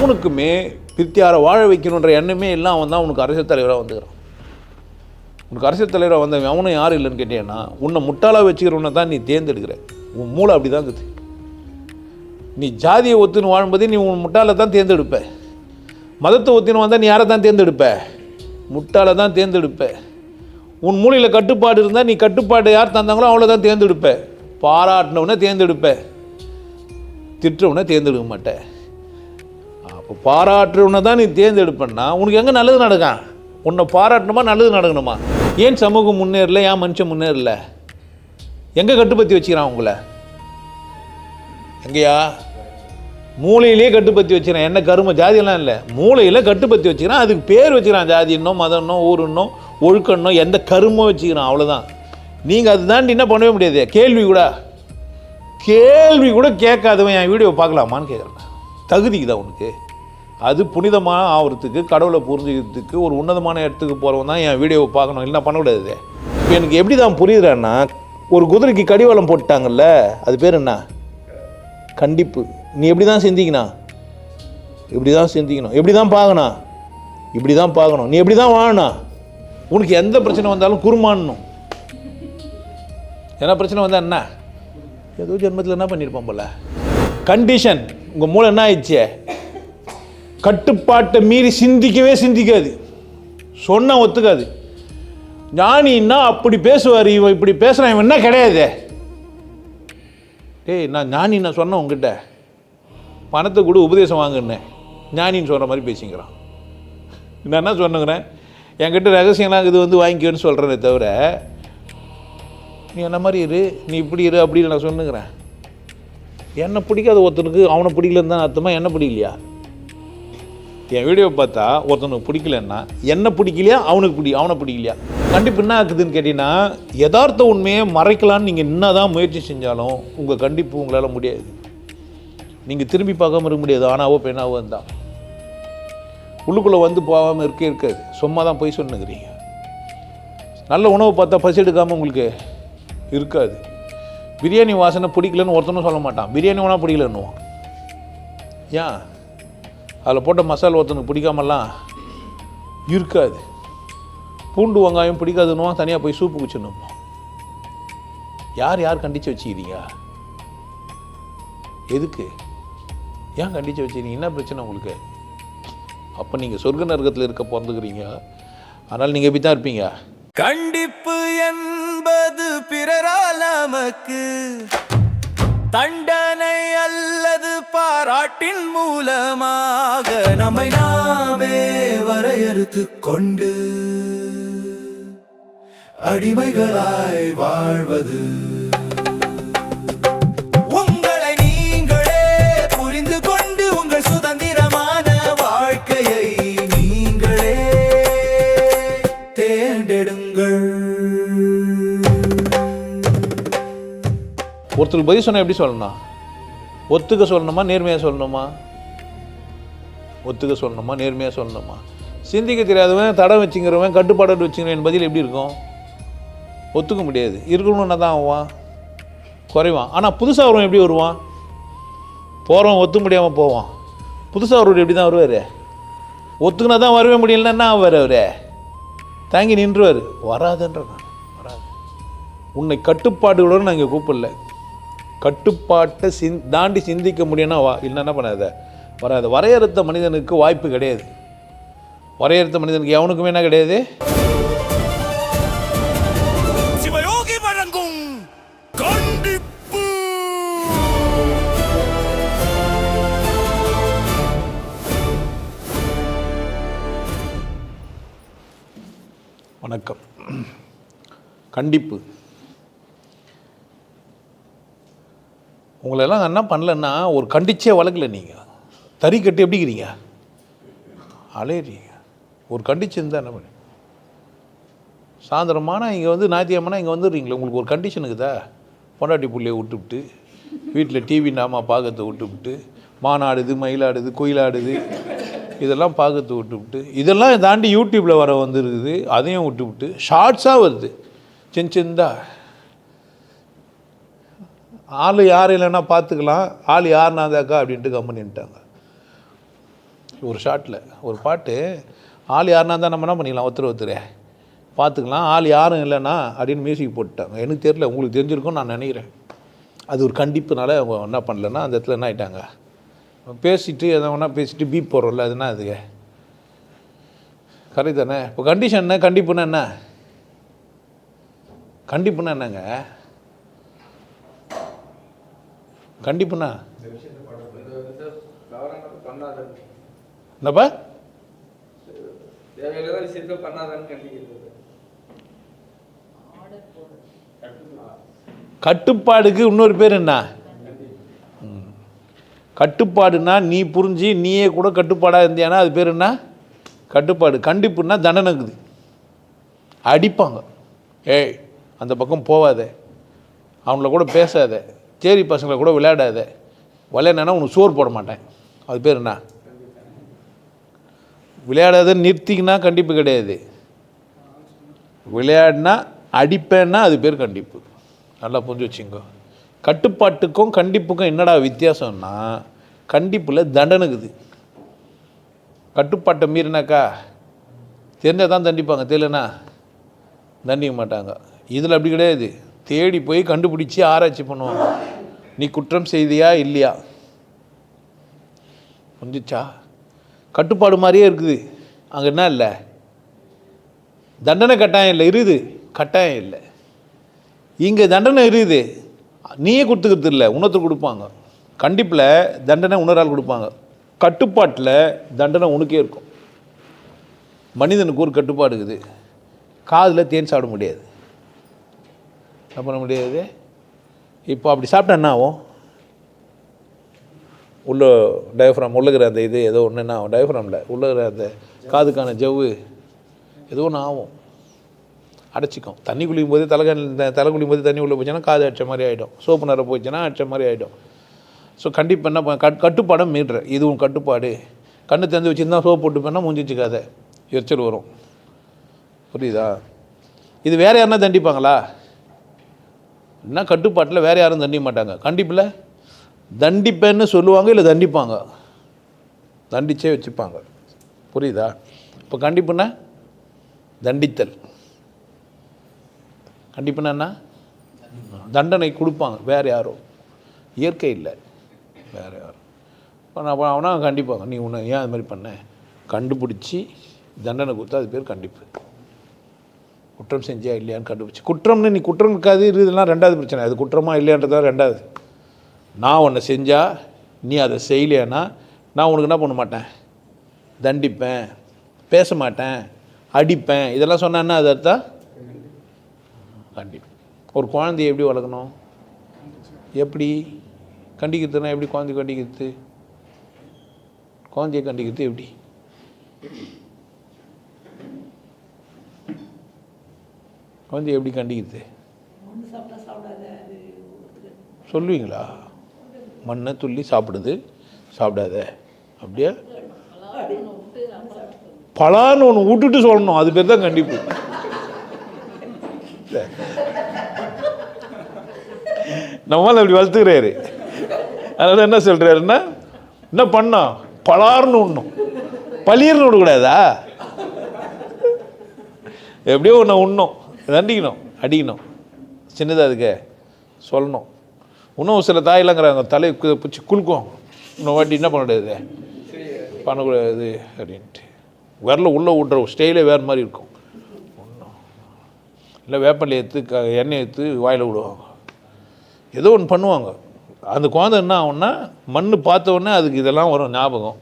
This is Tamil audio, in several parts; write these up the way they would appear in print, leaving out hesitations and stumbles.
எவனுக்குமே பிரித்தியாரை வாழ வைக்கணுன்ற எண்ணமே எல்லாம் அவன் தான் உனக்கு அரசியல் தலைவராக வந்துக்கிறான். உனக்கு அரசியல் தலைவராக வந்தவன் அவனும் யாரும் இல்லைன்னு கேட்டேன்னா உன்னை முட்டாளாக வச்சுக்கிறவனை தான் நீ தேர்ந்தெடுக்கிற. உன் மூளை அப்படி தான் இருக்குது. நீ ஜாதியை ஒத்துன்னு வாழும்போதே நீ உன் முட்டாளை தான் தேர்ந்தெடுப்ப. மதத்தை ஒத்தின்னு வந்தால் நீ யாரை தான் தேர்ந்தெடுப்ப? முட்டாளை தான் தேர்ந்தெடுப்ப. உன் மூளையில் கட்டுப்பாடு இருந்தால் நீ கட்டுப்பாடு யார் தந்தாங்களோ அவளை தான் தேர்ந்தெடுப்ப. பாராட்டினவனை தேர்ந்தெடுப்ப, திட்டுறவனை தேர்ந்தெடுக்க மாட்டேன். அப்போ பாராட்டுறவனை தான் நீ தேர்ந்தெடுப்பேன்னா உனக்கு எங்கே நல்லது நடக்கும்? உன்னை பாராட்டணுமா நல்லது நடக்கணுமா? ஏன் சமூகம் முன்னேறல? ஏன் மனுஷன் முன்னேறல? எங்கே கட்டுப்படுத்தி வச்சுக்கிறான் உங்களை? எங்கேயா? மூளையிலே கட்டுப்படுத்தி வச்சுக்கிறான். என்ன கரும ஜாதியெல்லாம் இல்லை, மூளையில் கட்டுப்படுத்தி வச்சுக்கிறான். அதுக்கு பேர் வச்சுக்கிறான், ஜாதின்னோ மதம்னோ ஊருன்னோ ஒழுக்கண்ணோ எந்த கருமோ வச்சுக்கிறான், அவ்வளோதான். நீங்கள் அது தாண்டி என்ன பண்ணவே முடியாது. கேள்வி கூட கேட்காதவன் என் வீடியோ பார்க்கலாமான்னு கேட்குறேன். தகுதிக்கு தான் உனக்கு. அது புனிதமான ஆகிறதுக்கு, கடவுளை புரிஞ்சுக்கிறதுக்கு, ஒரு உன்னதமான இடத்துக்கு போகிறவன் தான் என் வீடியோவை பார்க்கணும், இல்லை பண்ணக்கூடாது. இப்போ எனக்கு எப்படி தான் புரியுதுறான்னா, ஒரு குதிரைக்கு கடிவாளம் போட்டாங்கல்ல, அது பேர் என்ன? கண்டிப்பு. நீ எப்படி தான் சிந்திக்கணும்? இப்படி தான் சிந்திக்கணும். எப்படி தான் பார்க்கணும்? இப்படி தான் பார்க்கணும். நீ எப்படி தான் வாழணும்? உனக்கு எந்த பிரச்சனை வந்தாலும் குறுமானணும். என்ன பிரச்சனை வந்தால் என்ன? ஏதோ ஜென்மத்தில் என்ன பண்ணியிருப்போம் போல. கண்டிஷன். உங்கள் மூளை என்ன ஆயிடுச்சு? கட்டுப்பாட்டை மீறி சிந்திக்காது. சொன்னால் ஒத்துக்காது. ஞானின்னா அப்படி பேசுவார், இவன் இப்படி பேசுகிறான், இவன் என்ன கிடையாது. ஏய், நான் ஞானி நான் சொன்னேன் உங்ககிட்ட, பணத்தை கூட உபதேசம் வாங்கினேன், ஞானின்னு சொல்கிற மாதிரி பேசிக்கிறான். நான் என்ன சொன்னுங்கிறேன், என்கிட்ட ரகசியம்லாம் இது வந்து வாங்கிக்கோன்னு சொல்கிறேனே தவிர, நீ என்ன மாதிரி இரு, நீ இப்படி இரு அப்படின்னு நான் சொன்னுங்கிறேன். என்னை பிடிக்காத ஒருத்தனுக்கு அவனை பிடிக்கலன்னு தான் அர்த்தமா? என்ன பிடிக்கலையா? என் வீடியோ பார்த்தா ஒருத்தனுக்கு பிடிக்கலன்னா என்ன பிடிக்கலையா? அவனை பிடிக்கலையா? கண்டிப்பு என்ன ஆக்குதுன்னு கேட்டிங்கன்னா, யதார்த்த உண்மையை மறைக்கலான்னு நீங்கள் என்ன தான் முயற்சி செஞ்சாலும் உங்கள் கண்டிப்பு உங்களால் முடியாது. நீங்கள் திரும்பி பார்க்காம இருக்க முடியாது. ஆனாவோ பெண்ணாவோ இருந்தால் உள்ளுக்குள்ளே வந்து போகாமல் இருக்காது. சும்மா தான் போய் சொன்னுக்கிறீங்க. நல்ல உணவு பார்த்தா பசி எடுக்காமல் உங்களுக்கு இருக்காது. பிரியாணி வாசனை பிடிக்கலன்னு ஒருத்தனும் சொல்ல மாட்டான். பிரியாணி வேணால் பிடிக்கலன்னுவான். ஏன்? அதில் போட்ட மசாலா ஒருத்தனுக்கு பிடிக்காமலாம் இருக்காது. பூண்டு வெங்காயம் பிடிக்காதுன்னுவான், தனியாக போய் சூப்பு குச்சிடணுமா? யார் கண்டித்து வச்சுக்கிறீங்க? எதுக்கு? ஏன் கண்டித்து வச்சுக்கிறீங்க? என்ன பிரச்சனை உங்களுக்கு? அப்போ நீங்கள் சொர்க்க நரகத்தில் இருக்க பிறந்துக்கிறீங்க. அதனால் நீங்கள் எப்படி தான் இருப்பீங்க. கண்டிப்பு என்பது பிறரால் நமக்கு தண்டனை அல்லது பாராட்டின் மூலமாக நம்மை நாமே வரையறுத்து கொண்டு அடிமைகளாய் வாழ்வது. உங்களை நீங்களே புரிந்து கொண்டு உங்கள் சுதந்திரமான வாழ்க்கையை நீங்களே தேர்ந்தெடுங்கள். ஒருத்தருக்கு பதில் சொன்னால் எப்படி சொல்லணும்? ஒத்துக்க சொல்லணுமா, நேர்மையாக சொல்லணுமா? ஒத்துக்க சொல்லணுமா, நேர்மையாக சொல்லணுமா? சிந்திக்க தெரியாதவன், தடம் வச்சுங்கிறவன், கட்டுப்பாடு வச்சுங்கிறவன் பதில் எப்படி இருக்கும்? ஒத்துக்க முடியாது. இருக்கணும்னா தான் ஆவான், குறைவான். ஆனால் புதுசாக வருவான். எப்படி வருவான்? போகிறவன் ஒத்துக்க முடியாமல் போவான். புதுசாக வருவார் எப்படி தான் வருவார்? ஒத்துக்குனா தான் வரவே முடியலன்னா என்ன ஆவார்? அவர் தாங்கி நின்றுவார். வராதுன்ற வராது. உன்னை கட்டுப்பாடுகளோடு நான் இங்கே கூப்பிடல. கட்டுப்பாட்டை தாண்டி சிந்திக்க முடியும்னா வா, இல்லைன்னா என்ன பண்ணாத, வராது. வரையறுத்த மனிதனுக்கு வாய்ப்பு கிடையாது. வரையறுத்த மனிதனுக்கு எவனுக்குமே என்ன கிடையாது. சிவயோகி வழங்கும் கண்டிப்பு. வணக்கம். கண்டிப்பு. உங்களெல்லாம் என்ன பண்ணலன்னா, ஒரு கண்டிச்சே வளர்க்கல. நீங்கள் தறி கட்டி எப்படிக்கிறீங்க? அலையிறீங்க. ஒரு கண்டிச்சிருந்தால் என்ன பண்ணி சாயந்தரமான இங்கே வந்து ஞாயிற்றுக்கிழமைனா இங்கே வந்துடுறீங்களே. உங்களுக்கு ஒரு கண்டிஷனுக்குதா? பொண்டாட்டி புள்ளையை விட்டுவிட்டு, வீட்டில் டிவி நாம பார்க்கறத விட்டுவிட்டு, மானாடுது, மயிலாடுது, குயிலாடுது, இதெல்லாம் பார்க்கறத விட்டுவிட்டு, இதெல்லாம் தாண்டி யூடியூப்பில் வர வந்துருக்குது, அதையும் விட்டுவிட்டு ஷார்ட்ஸாக வருது. சின்னதா ஆள் யார் இல்லைன்னா பார்த்துக்கலாம், ஆள் யாருனாதாக்கா அப்படின்ட்டு கம்பெனிட்டாங்க. ஒரு ஷாட்டில் ஒரு பாட்டு, ஆள் யாருன்னா தான் நம்ம என்ன பண்ணிக்கலாம், ஒருத்தர் பார்த்துக்கலாம், ஆள் யாரும் இல்லைன்னா அப்படின்னு மியூசிக் போட்டுட்டாங்க. எனக்கு தெரியல, உங்களுக்கு தெரிஞ்சிருக்கும் நான் நினைக்கிறேன். அது ஒரு கண்டிப்புனால அவங்க என்ன பண்ணலன்னா அந்த இடத்துல என்ன ஆகிட்டாங்க, பேசிட்டு எதை ஒன்றா பேசிட்டு பீப் போடுறோம்ல, அதுனா அதுங்க கரெக்ட் தானே? இப்போ கண்டிஷன் என்ன, கண்டிப்புன்னா என்ன, கண்டிப்புன்னா என்னங்க, கண்டிப்புன்னா என்னப்பா, கட்டுப்பாடுக்கு இன்னொரு பேர் என்ன, கட்டுப்பாடுனா நீ புரிஞ்சு நீயே கூட கட்டுப்பாடாக இருந்தியானா அது பேர் என்ன, கட்டுப்பாடு. கண்டிப்புன்னா தண்டனைக்குது, அடிப்பாங்க, ஏய் அந்த பக்கம் போகாத, அவங்கள கூட பேசாத, சேரி பசங்களை கூட விளையாடாத, விளையாடினா உனக்கு சோறு போட மாட்டேன், அது பேர் என்ன, விளையாடாத நிறுத்திக்கினா கண்டிப்பு கிடையாது, விளையாடினா அடிப்பேன்னா அது பேர் கண்டிப்பு. நல்லா புரிஞ்சு வச்சுங்க. கட்டுப்பாட்டுக்கும் கண்டிப்புக்கும் என்னடா வித்தியாசம்னா, கண்டிப்பில் தண்டனைக்குது, கட்டுப்பாட்டை மீறினாக்கா தெரிஞ்சால் தான் தண்டிப்பாங்க, தெரியலனா தண்டிக்க மாட்டாங்க. இதில் அப்படி கிடையாது, தேடி போய் கண்டுபிடிச்சி ஆராய்ச்சி பண்ணுவாங்க, நீ குற்றம் செய்தியா இல்லையா. புரிஞ்சிச்சா? கட்டுப்பாடு மாதிரியே இருக்குது, அங்கே என்ன இல்லை, தண்டனை கட்டாயம் இல்லை, இருக்குது கட்டாயம் இல்லை. இங்கே தண்டனை இருக்குது, நீயே கொடுத்துக்கிறது இல்லை, உணர்த்து கொடுப்பாங்க. கண்டிப்பில் தண்டனை உணரால் கொடுப்பாங்க, கட்டுப்பாட்டில் தண்டனை உனக்கே இருக்கும். மனிதனுக்கு ஒரு கட்டுப்பாடு இருக்குது, காதில் தேன் சாப்பிட முடியாது, என்ன பண்ண முடியாது. இப்போ அப்படி சாப்பிட்டா என்ன ஆகும், உள்ள டயஃப்ராம் உள்ளுகிற அந்த இது ஏதோ ஒன்று என்ன ஆகும், டயஃப்ராமில் உள்ளுகிற அந்த காதுக்கான ஜவ்வு ஏதோ ஒன்று ஆகும், அடைச்சிக்கும். தண்ணி குளிக்கும் போது தலை குளிக்கும் போது தண்ணி உள்ளே போச்சுன்னா காது அடித்த மாதிரி ஆகிடும், சோப்பு நிற போச்சுன்னா அடித்த மாதிரி ஆகிடும். ஸோ கண்டிப்பாக என்ன கட்டுப்பாடம் மீடுற, இதுவும் கட்டுப்பாடு. கண்ணு தெரிஞ்சு வச்சுருந்தா சோப்பு போட்டு போனால் மூஞ்சிச்சுக்காத, எரிச்சல் வரும், புரியுதா? இது வேறு யாருன்னா தண்டிப்பாங்களா, என்ன கட்டுப்பாட்டில் வேறு யாரும் தண்டிக்க மாட்டாங்க, கண்டிப்பில் தண்டிப்பேன்னு சொல்லுவாங்க, இல்லை தண்டிப்பாங்க, தண்டிச்சே வச்சுப்பாங்க, புரியுதா? இப்போ கண்டிப்புன்னா தண்டித்தல், கண்டிப்புன்னா என்ன, தண்டனை கொடுப்பாங்க வேறு யாரும், இயற்கை இல்லை வேறு யாரும். இப்போ நான் அவனா கண்டிப்பாங்க, நீ உன்னை ஏன் அது மாதிரி பண்ண, கண்டுபிடிச்சி தண்டனை கொடுத்தா அது பேர் கண்டிப்பு. குற்றம் செஞ்சியா இல்லையான்னு கண்டுபிடிச்சி, குற்றம்னு நீ குற்றம் இருக்காது இதெல்லாம் ரெண்டாவது பிரச்சனை, அது குற்றமா இல்லையான்றதா ரெண்டாவது. நான் ஒன்றை செஞ்சால் நீ அதை செய்யலையானா நான் உனக்கு என்ன பண்ண மாட்டேன், தண்டிப்பேன், பேச மாட்டேன், அடிப்பேன், இதெல்லாம் சொன்னான்னா அது அர்த்தம் கண்டிப்பு. ஒரு குழந்தைய எப்படி வளர்க்கணும், எப்படி கண்டிக்கிறதுனா எப்படி, குழந்தைய கண்டிக்கிறது, குழந்தைய கண்டிக்கிறது எப்படி, குழந்தைய எப்படி கண்டிக்கிறது சொல்லுவீங்களா? மண்ணை துள்ளி சாப்பிடுது, சாப்பிடாத, அப்படியே பலான்னு ஒன்று விட்டுட்டு சொல்லணும், அது பேர் தான் கண்டிப்பு. நம்மளால் அப்படி வளர்த்துக்கிறாரு, அதனால என்ன சொல்றாருன்னா, என்ன பண்ணோம், பலார்னு ஒன்றும் பளிர்னு விடக்கூடாதா, எப்படியோ ஒன்று உண்ணும், தண்டிக்கணும், அடிக்கணும், சின்னதாக அதுக்கு சொல்லணும். இன்னும் சில தாயெல்லாங்கிறாங்க தலை பிடிச்சி குலுக்கும், இன்னும் வாட்டி என்ன பண்ணக்கூடாது, பண்ணக்கூடாது அப்படின்ட்டு, விரல உள்ளே விட்ற ஸ்டைலே வேறு மாதிரி இருக்கும். ஒன்றும் இல்லை, வேப்பலை எடுத்து எண்ணெய் எடுத்து வாயில் விடுவாங்க, ஏதோ ஒன்று பண்ணுவாங்க. அந்த குழந்தை என்ன ஆகும்னா, மண் பார்த்த உடனே அதுக்கு இதெல்லாம் வரும் ஞாபகம்.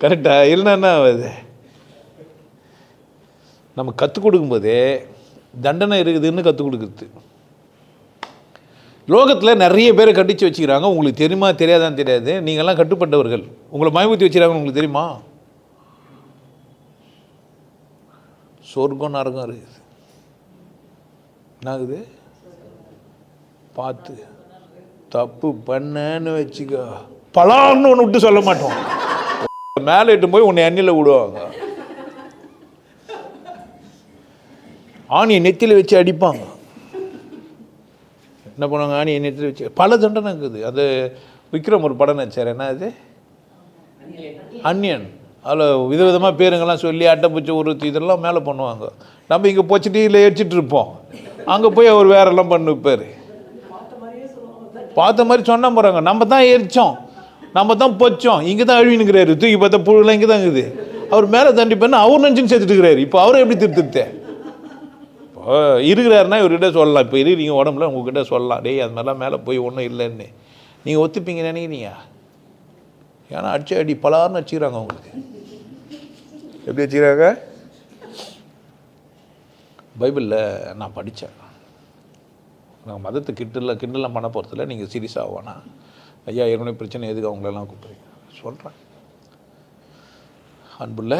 கரெக்டாக இல்லைன்னா என்ன ஆகுது, நம்ம கற்றுக் கொடுக்கும்போதே தண்டனை இருக்குதுன்னு கற்றுக் கொடுக்குறது. லோகத்தில் நிறைய பேரை கண்டித்து வச்சுக்கிறாங்க, உங்களுக்கு தெரியுமா தெரியாதான்னு தெரியாது. நீங்கள்லாம் கட்டுப்பட்டவர்கள், உங்களை பயமுறுத்தி வச்சுக்கிறாங்கன்னு உங்களுக்கு தெரியுமா? சொர்க்கம் நரகம் இருக்குது, என்ன ஆகுது, பார்த்து தப்பு பண்ணன்னு வச்சுக்கோ, பலான்னு ஒன்று விட்டு சொல்ல மாட்டோம், மேலே இட்டு போய் உன்னை எண்ணெயில் விடுவாங்க, ஆணியை நெத்தியில் வச்சு அடிப்பாங்க. என்ன பண்ணுவாங்க, ஆணி எண்ணெய் வச்சு பல தண்டனை இருக்குது. அது விக்ரம் ஒரு படம் நடிச்சார், என்ன அது அன்னியன். அதில் விதவிதமாக பேருங்கெல்லாம் சொல்லி அட்டைப்பூச்சி உருத்தி இதெல்லாம் மேலே பண்ணுவாங்க. நம்ம இங்கே பொச்சிட்டியில் எரிச்சிட்டு இருப்போம், அங்கே போய் அவர் வேறெல்லாம் பண்ணிப்பார். பார்த்த மாதிரி சொன்னால் போகிறாங்க, நம்ம தான் எரித்தோம், நம்ம தான் பொச்சோம், இங்கே தான் அழுவினுங்கிறாரு, தூக்கி பார்த்தா புழுலாம் இங்கே தான் இருக்குது. அவர் மேலே தண்டி பண்ண அவர் நினச்சின்னு சேர்த்துட்டு இருக்கிறாரு. இப்போ அவரை எப்படி திருத்தேன்? இப்போ இருக்கிறாருன்னா இவர்கிட்ட சொல்லலாம், இப்போ இருக்கிறீங்க உடம்புல உங்ககிட்ட சொல்லலாம், டேய் அது மாதிரிலாம் மேலே போய் ஒன்றும் இல்லைன்னு நீங்கள் ஒத்துப்பீங்க நினைக்கிறீங்க? ஏன்னா அடிச்சு அடி பலார்னு வச்சுக்கிறாங்க அவங்களுக்கு. எப்படி வச்சுக்கிறாங்க? பைபிளில் நான் படித்தேன், நாங்கள் மதத்தை கிண்டலாம் பண்ண போகிறதில்ல, நீங்கள் சீரியஸ் ஆகுவானா ஐயா ஏற்கனவே பிரச்சனை எதுக்கு அவங்களெல்லாம் கூப்பிட்றீங்க சொல்கிறேன். அன்புள்ள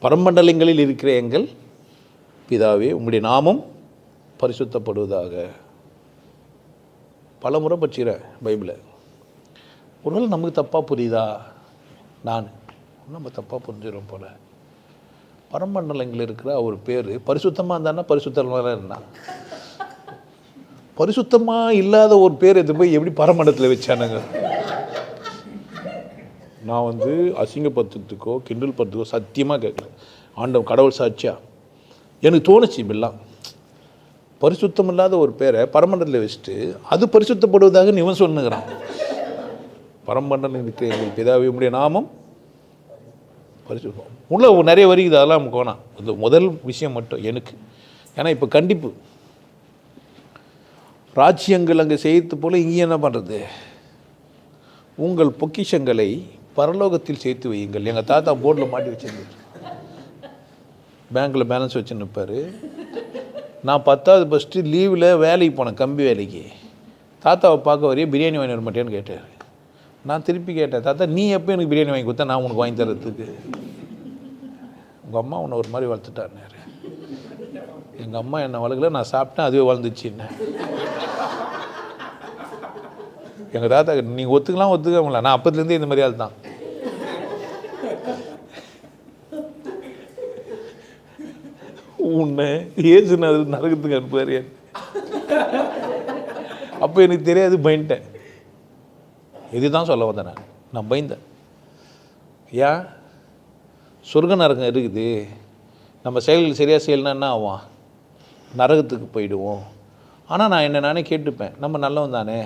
பரமண்டலங்களில் இருக்கிற எங்கள் பிதாவே உங்களுடைய நாமம் பரிசுத்தப்படுவதாக. பல முறை படிச்சுக்கிறேன் பைபிளை. ஒருவேளை நமக்கு தப்பாக புரியுதா? நம்ம தப்பாக புரிஞ்சிடும் போல். பரமண்டலங்களில் இருக்கிற ஒரு பேர் பரிசுத்தமாக இருந்தான்னா பரிசுத்தமாக இருந்தான், பரிசுத்தமாக இல்லாத ஒரு பேர் எடுத்து போய் எப்படி பரமண்டலத்தில் வச்சானுங்க? நான் அசிங்கப்படுத்துறதுக்கோ கிண்டல் படுறதுக்கோ சத்தியமாக கேட்கல, ஆண்டவன் கடவுள் சாட்சியா எனக்கு தோணுச்சு. இப்படிலாம் பரிசுத்தம் இல்லாத ஒரு பேரை பரமண்டலத்தில் வச்சுட்டு அது பரிசுத்தப்படுவதாக இவன் சொன்னுங்கிறான். பரமண்டலம் இருக்கிற எங்கள் பிதாவே உம்முடைய நாமம் பரிசுத்தம் உள்ள நிறைய வருகிறது, அதெல்லாம் நமக்கு வேணாம். இந்த முதல் விஷயம் மட்டும் எனக்கு, ஏன்னா இப்போ கண்டிப்பு ராஜ்யங்கள் அங்கே செய்யறது போல் இங்கே என்ன பண்ணுறது, உங்கள் பொக்கிஷங்களை பரலோகத்தில் சேர்த்து வையுங்கள். எங்கள் தாத்தா போர்டில் மாட்டி வச்சுருந்தார், பேங்க்கில் பேலன்ஸ் வச்சு நிற்பார். நான் 10வது ஃபஸ்ட்டு லீவில் வேலைக்கு போனேன், கம்பி வேலைக்கு. தாத்தாவை பார்க்க வரையே பிரியாணி வாங்கி வர மாட்டேன்னு கேட்டார். நான் திருப்பி கேட்டேன், தாத்தா நீ எப்போ எனக்கு பிரியாணி வாங்கி கொடுத்தா நான் உனக்கு வாங்கி தரத்துக்கு? உங்கள் அம்மா உன்னை ஒரு மாதிரி வளர்த்துட்டாருன்னாரு. எங்கள் அம்மா என்னை வளர்க்கல, நான் சாப்பிட்டேன் அதுவே வளர்ந்துச்சுன்னு. எங்கள் தாத்தா நீங்கள் ஒத்துக்கல, நான் அப்பத்துலேருந்தே இந்த மாதிரி ஆள் தான். உன்னை ஏசுன்னு அது நரகத்துக்கு அனுப்புவார். அப்போ எனக்கு தெரியாது, பயந்துட்டேன். இதுதான் சொல்ல வந்தேன், நான் பயந்தேன். ஏன் சொர்க்க நரகம் இருக்குது, நம்ம செயல்கள் சரியாக செய்யலைன்னா என்ன ஆகும், நரகத்துக்கு போயிடுவோம். ஆனால் நான் நானே கேட்டுப்பேன், நம்ம நல்லவன் தானே,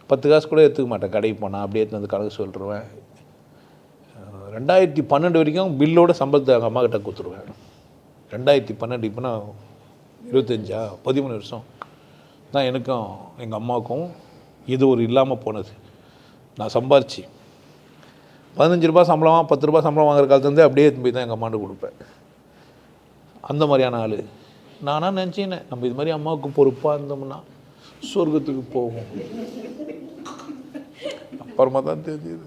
10 காசு கூட எடுத்துக்க மாட்டேன், கடைக்கு போனால் அப்படியே எடுத்து கணக்கு சொல்லிடுவேன். 2012 வரைக்கும் பில்லோட சம்பளத்தை எங்கள் அம்மா கிட்ட கொடுத்துருவேன். 2012 இப்போனா 25 13 வருஷம் தான் எனக்கும் எங்கள் அம்மாவுக்கும் இது ஒரு இல்லாமல் போனது. நான் சம்பாரிச்சு 15 ரூபா சம்பளமாக 10 ரூபா சம்பளம் வாங்குற காலத்துலேருந்து அப்படியே எடுத்து போய் தான் எங்கள் அம்மாட்டு கொடுப்பேன். அந்த மாதிரியான ஆள் நானாக நினச்சினேன், நம்ம இது மாதிரி அம்மாவுக்கு பொறுப்பாக இருந்தோம்னா சொர்க்கத்துக்கு போவோம். அப்புறமா தான் தெரியுது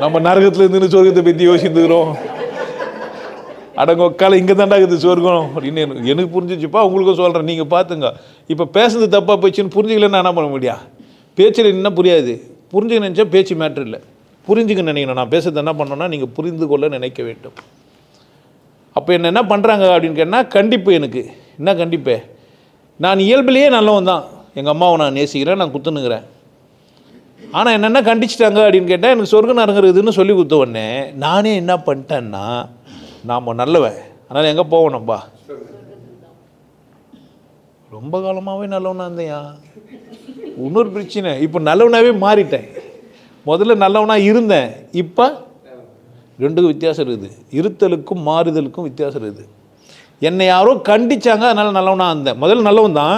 நம்ம நரகத்தில் இருந்துன்னு சொர்க்கத்தை பற்றி யோசிச்சுக்கிறோம். அடங்க உக்கால இங்கே தாண்டா இருக்குது சொர்க்கம் அப்படின்னு எனக்கு புரிஞ்சிச்சுப்பா. உங்களுக்கும் சொல்கிறேன், நீங்கள் பார்த்துங்க. இப்போ பேசுறது தப்பாக போச்சுன்னு புரிஞ்சுக்கலன்னு நான் என்ன பண்ண முடியா? பேச்சில் என்ன புரியாது, புரிஞ்சுக்க நினச்சா பேச்சு மேட்ரு இல்லை, புரிஞ்சுக்க நினைக்கணும். நான் பேசுறது என்ன பண்ணோன்னா நீங்கள் புரிந்து கொள்ள நினைக்க வேண்டும். அப்போ என்ன பண்ணுறாங்க அப்படின்னு கேட்டால் கண்டிப்பு. எனக்கு என்ன கண்டிப்பு? நான் இயல்பிலேயே நல்லவன் தான், எங்கள் அம்மாவை நான் நேசிக்கிறேன், நான் குத்துனுங்கிறேன். ஆனால் என்னென்ன கண்டிச்சிட்டாங்க அப்படின்னு கேட்டால் எனக்கு சொர்க்கம் நரங்குறதுன்னு சொல்லி கொடுத்த உடனே நானே என்ன பண்ணிட்டேன்னா, நாம் நல்லவன், அதனால் எங்கே போவோம்ப்பா, ரொம்ப காலமாகவே நல்லவனாக இருந்தேயா. இன்னொரு பிரச்சனை, இப்போ நல்லவனாகவே மாறிட்டேன். முதல்ல நல்லவனாக இருந்தேன், இப்போ ரெண்டுக்கும் வித்தியாசம் இருக்குது. இருத்தலுக்கும் மாறுதலுக்கும் வித்தியாசம் இருக்குது. என்னை யாரோ கண்டிச்சாங்க, அதனால் நல்லவனாக இருந்தேன். முதல்ல நல்லவன் தான்,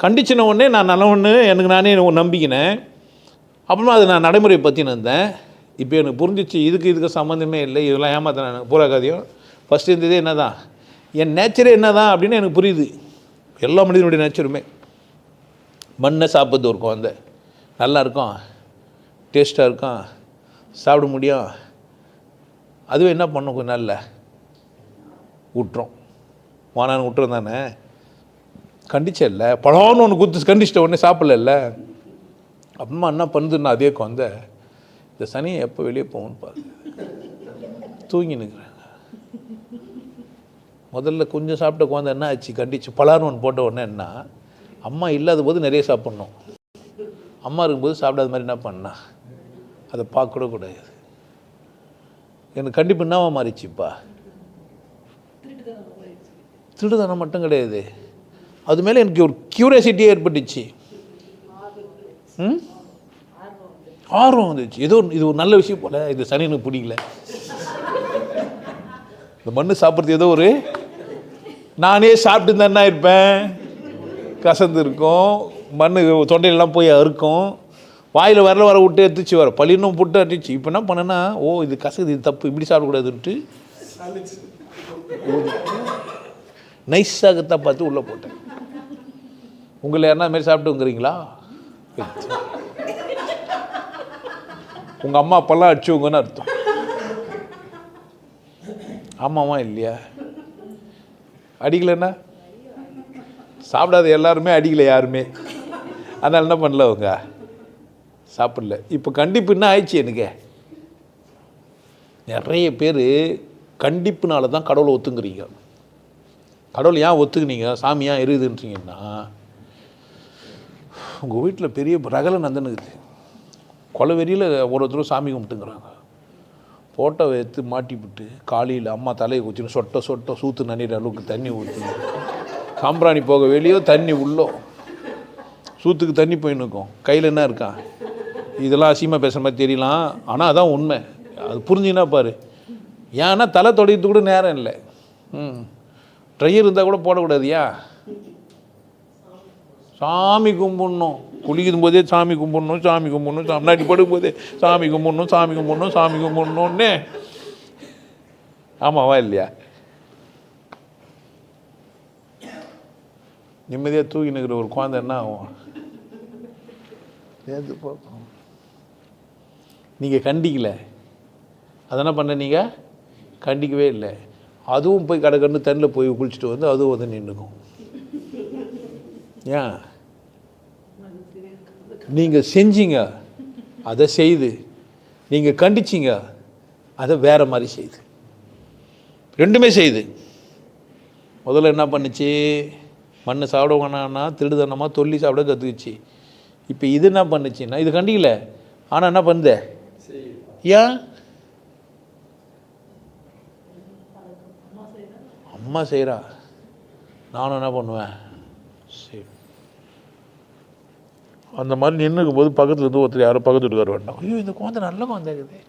கண்டிச்சின உடனே நான் நல்லவன்னு எனக்கு நானே நம்பிக்கினேன். அப்புறமா அதை நான் நடைமுறை பற்றின்னு இருந்தேன். இப்போ எனக்கு புரிஞ்சிச்சு, இதுக்கு சம்மந்தமே இல்லை, இதெல்லாம் ஏமாத்தினேன் பூரா கதையும். ஃபஸ்ட்டு இருந்ததே என்ன தான், என் நேச்சரே என்ன தான் அப்படின்னு எனக்கு புரியுது. எல்லா மனிதனுடைய நேச்சருமே மண்ணை சாப்பிட்றது இருக்கும், அந்த நல்லா இருக்கும், டேஸ்ட்டாக இருக்கும், சாப்பிட முடியும். அதுவே என்ன பண்ணும், கொஞ்சம் நாளில் விட்டுரும். வானான்னு விட்டுரும் தானே, கண்டிச்சல்ல, பழம்னு ஒன்று குத்து கண்டிச்சிட்ட உடனே சாப்பிடல. அப்புறமா என்ன பண்ணுதுன்னா அதே குழந்த இந்த சனியை எப்போ வெளியே போகணும்னு பாருங்க, தூங்கி நிற்கிறாங்க. முதல்ல கொஞ்சம் சாப்பிட்ட குழந்தை என்ன ஆச்சு, கண்டிச்சு பலார்னு ஒன்று போட்ட உடனே என்ன அம்மா இல்லாத போது நிறைய சாப்பிட்ணும், அம்மா இருக்கும்போது சாப்பிடாத மாதிரி என்ன பண்ணா அதை பார்க்க கூட கூடாது. எனக்கு கண்டிப்பாக என்னவா மாறிச்சுப்பா, திருடுதானம் மட்டும் கிடையாது, அது மேலே எனக்கு ஒரு க்யூரியாசிட்டியே ஏற்பட்டுச்சு. ஆர்வம் வந்துச்சு. ஏதோ இது ஒரு நல்ல விஷயம் போல, இது சனி எனக்கு பிடிக்கல, இந்த மண்ணு சாப்பிட்றது ஏதோ ஒரு, நானே சாப்பிட்டு தானே இருப்பேன், கசந்து இருக்கும், மண் தொண்டையெல்லாம் போய் அறுக்கும், வாயில் வர விட்டு எடுத்துச்சு, வர பள்ளினும் புட்டு அடிச்சு. இப்போ என்ன பண்ணேன்னா, ஓ இது கசகுது, இது தப்பு, இப்படி சாப்பிடக்கூடாதுன்ட்டு நைஸாகத்தான் பார்த்து உள்ளே போட்டேன். உங்களை யாருன்னா மாரி சாப்பிட்டுங்கிறீங்களா? உங்கள் அம்மா அப்பெல்லாம் அடிச்சுவங்கன்னு அர்த்தம். ஆமாவா இல்லையா? அடிக்கலைன்னா சாப்பிடாத எல்லாருமே அடிக்கலை யாருமே, அதனால் என்ன பண்ணல அவங்க சாப்பிடல. இப்போ கண்டிப்பு என்ன ஆயிடுச்சு, எனக்கு நிறைய பேர் கண்டிப்புனால தான் கடவுளை ஒத்துங்குறீங்க. கடவுள் ஏன் ஒத்துக்குனீங்க, சாமி ஏன் இருக்குதுன்றீங்கன்னா, உங்கள் வீட்டில் பெரிய ரகலை நந்தனுக்குது, கொலவெறியில் ஒருத்தரும் சாமி கும்பிட்டுங்கிறாங்க, ஃபோட்டோ எடுத்து மாட்டிவிட்டு காலையில் அம்மா தலையை குச்சின்னு சொட்ட சொட்ட சூத்து நன்னிற அளவுக்கு தண்ணி ஊற்றி, சாம்பிராணி போக வெளியோ தண்ணி உள்ளோ, சூத்துக்கு தண்ணி போயின்னு இருக்கும், கையில் என்ன இருக்கான். இதெல்லாம் அசிங்கமாக பேசுகிற மாதிரி தெரியலாம், ஆனால் அதான் உண்மை. அது புரிஞ்சுன்னா பாரு. ஏன்னா தலை தொடையிறது கூட நேரம் இல்லை. ட்ரையர் இருந்தால் கூட போடக்கூடாது. ஏன் சாமி கும்பிடணும், குளிக்கும் போதே சாமி கும்பிடணும், சாமி கும்பிடணும், முன்னாடி படுக்கும் போதே சாமி கும்பிடணும், சாமி கும்பிடணும், சாமி கும்பிடணும்னு. ஆமாவா இல்லையா? நிம்மதியாக தூக்கி நிற்கிற ஒரு குழந்தை என்ன ஆகும்? ஏது பார்ப்போம். நீங்கள் கண்டிக்கலை, அதென்ன பண்ண, நீங்கள் கண்டிக்கவே இல்லை, அதுவும் போய் கடை தண்ணில் போய் குளிச்சுட்டு வந்து அதுவும் வந்து நின்றுக்கும். ஏன்? நீங்கள் செஞ்சீங்க அதை செய்து, நீங்கள் கண்டிச்சிங்க அதை வேறு மாதிரி செய்து, ரெண்டுமே செய்து. முதல்ல என்ன பண்ணுச்சு, மண்ணை சாப்பிட வேணான்னா திருடுதனமாக தொல்லி சாப்பிட கற்றுக்குச்சு. இப்போ இது என்ன பண்ணுச்சுன்னா, இது கண்டிக்கல, ஆனால் என்ன பண்ணுத, ஏன் அம்மா செய்கிறா, நானும் என்ன பண்ணுவேன், சரி. அந்த மாதிரி நின்றுக்கும் போது பக்கத்தில் இருந்து ஒருத்தர் யாரும் பக்கத்து வீட்டுக்கார வேண்டாம், ஐயோ இந்த குழந்தை நல்ல குழந்தை இருக்குது,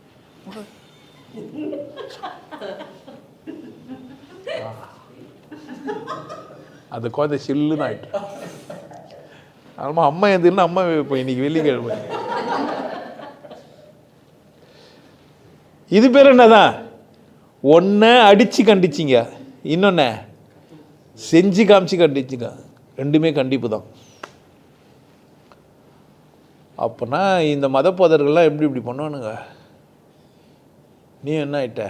அந்த குழந்தை சில்லுன்னு ஆகிட்டு. ஆமாம், அம்மா எந்திரினா அம்மா இப்போ இன்னைக்கு வெள்ளிக்கிழமை. இது பேர் என்னதான், ஒன்றை அடித்து கண்டிச்சிங்க, இன்னொன்று செஞ்சு காமிச்சு கண்டிச்சுங்க, ரெண்டுமே கண்டிப்பு தான். அப்போனா இந்த மத போதர்கள்லாம் எப்படி இப்படி பண்ணுவானுங்க. நீ என்ன ஆயிட்ட,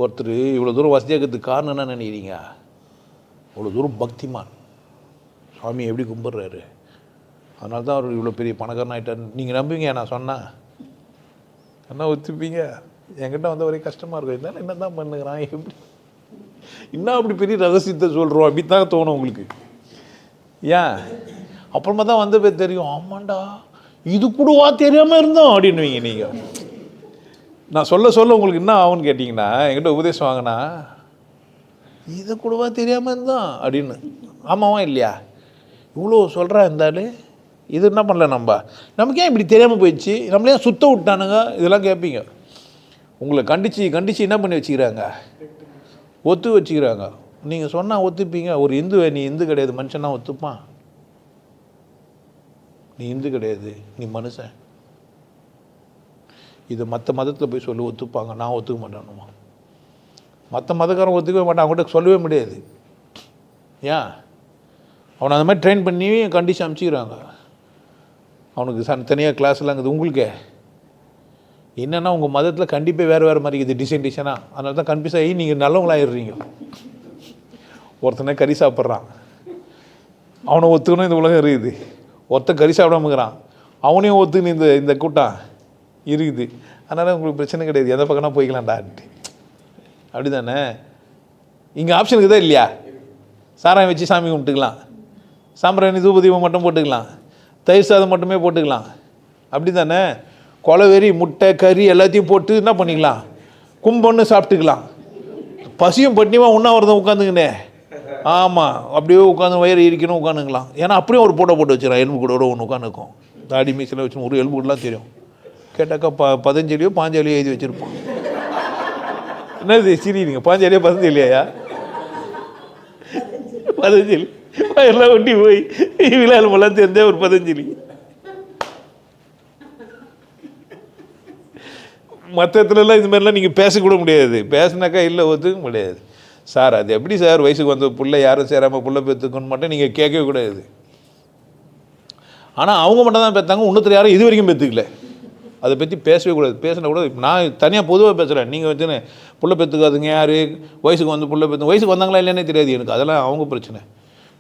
ஒருத்தர் இவ்வளோ தூரம் வசதியாகிறதுக்கு காரணம் என்ன நினைக்கிறீங்க, அவ்வளோ தூரம் பக்திமான், சாமி எப்படி கும்பிட்றாரு, அதனால தான் அவர் இவ்வளோ பெரிய பணக்காரன் ஆகிட்டார். நீங்கள் நம்புவீங்க நான் சொன்னேன், என்ன ஒத்துப்பீங்க? என்கிட்ட வந்த ஒரே கஷ்டமாக இருக்கும், இருந்தாலும் என்ன தான் பண்ணுகிறான், எப்படி இன்னும் அப்படி பெரிய ரகசியத்தை சொல்கிறோம் அப்படி தான் தோணும் உங்களுக்கு. ஏன்? அப்புறமா தான் வந்த பேர் தெரியும், ஆமாண்டா இது கூடவா தெரியாமல் இருந்தோம் அப்படின்னுவீங்க நீங்கள். நான் சொல்ல சொல்ல உங்களுக்கு என்ன ஆகும்னு கேட்டிங்கன்னா, என்கிட்ட உபதேசம் வாங்கினா இதை கூடவா தெரியாமல் இருந்தோம் அப்படின்னு. ஆமாவா இல்லையா? இவ்வளோ சொல்கிறா இருந்தாலும் இது என்ன பண்ணல, நமக்கு ஏன் இப்படி தெரியாமல் போயிடுச்சு, நம்மளே சுத்த விட்டானுங்க, இதெல்லாம் கேட்பீங்க. உங்களை கண்டித்து என்ன பண்ணி வச்சுக்கிறாங்க, ஒத்து வச்சுக்கிறாங்க. நீங்கள் சொன்னால் ஒத்துப்பீங்க. ஒரு இந்து, நீ இந்து கிடையாது மனுஷனா ஒத்துப்பான்? நீ இந்து கிடையாது, நீ மனுஷன். இது மற்ற மதத்தில் போய் சொல்லி ஒத்துப்பாங்க, நான் ஒத்துக்க மாட்டேனுமா. மற்ற மதக்காரன் ஒத்துக்கவே மாட்டான், அவங்ககிட்ட சொல்லவே முடியாது. ஏன்? அவனை அந்த மாதிரி ட்ரெயின் பண்ணி கண்டிச்சு அனுப்பிச்சிக்கிறாங்க. அவனுக்கு தனியாக கிளாஸ்லாம் இருக்குது. உங்களுக்கு என்னென்னா உங்கள் மதத்தில் கண்டிப்பாக வேறு மாதிரி இருக்குது, டிசைனாக. அதனால தான் கன்ஃபியூஸ் ஆகி நீங்கள் நல்லவங்களாகிடுறீங்க. ஒருத்தனை கறி சாப்பிட்றான், அவனை ஒத்துக்கணும் இந்த உலகம் இருக்குது. ஒருத்தன் கறி சாப்பிடாமக்கிறான், அவனையும் ஒத்துக்கணும் இந்த கூட்டம் இருக்குது. அதனால் உங்களுக்கு பிரச்சனை கிடையாது, எந்த பக்கம்னா போய்க்கலாம்டான்ட்டு. அப்படி தானே? இங்கே ஆப்ஷனுக்கு தான் இல்லையா? சாராயம் வச்சு சாமி கும்பிட்டுக்கலாம், சாம்பிராணி தூபதீபம் மட்டும் போட்டுக்கலாம், தயிர் சாதம் மட்டுமே போட்டுக்கலாம். அப்படி தானே? கொலவெறி முட்டை கறி எல்லாத்தையும் போட்டு என்ன பண்ணிக்கலாம், கும்பொன்று சாப்பிட்டுக்கலாம். பசியும் பட்டினியுமா உண்ணாவிரதம் உட்காந்துங்கண்ணே. ஆமாம், அப்படியே உட்காந்து வயிறு இருக்கணும் உட்காந்துக்கலாம். ஏன்னா அப்படியே ஒரு போட்டோ போட்டு வச்சுக்கலாம், எலும்பு கூட ஒன்று உட்காந்துக்கும். தாடி மீசில் வச்சு ஒரு எலும்பு கூடலாம் தெரியும். கேட்டாக்கா பதஞ்சலியோ பாஞ்சாலியோ எழுதி வச்சுருப்போம். என்னது சிரிங்க? பாஞ்சாலியா பதஞ்சலியா? பதஞ்சலி எல்லாம் ஒட்டி போய் விழாலமெல்லாம் தெரிஞ்ச ஒரு பதஞ்சலி. மற்ற இடத்துலலாம் இது மாதிரிலாம் நீங்கள் பேசக்கூட முடியாது. பேசினாக்கா இல்லை ஒத்துக்க முடியாது. சார் அது எப்படி சார் வயசுக்கு வந்த பிள்ளை யாரும் சேராமல் பிள்ளை பெற்றுக்கணும்னு மட்டும் நீங்கள் கேட்கவே கூடாது. ஆனால் அவங்க மட்டும் தான் பெற்றாங்க, இன்னொருத்தர் யாரும் இது வரைக்கும் பெற்றுக்கல. அதை பற்றி பேசவே கூடாது. பேசினா கூட நான் தனியாக பொதுவாக பேசுகிறேன். நீங்கள் வச்சுன்னு புள்ள பெற்றுக்காதுங்க யார், வயசுக்கு வந்து புள்ள பெற்று வயசுக்கு வந்தாங்களா இல்லைன்னே தெரியாது எனக்கு. அதெல்லாம் அவங்க பிரச்சனை.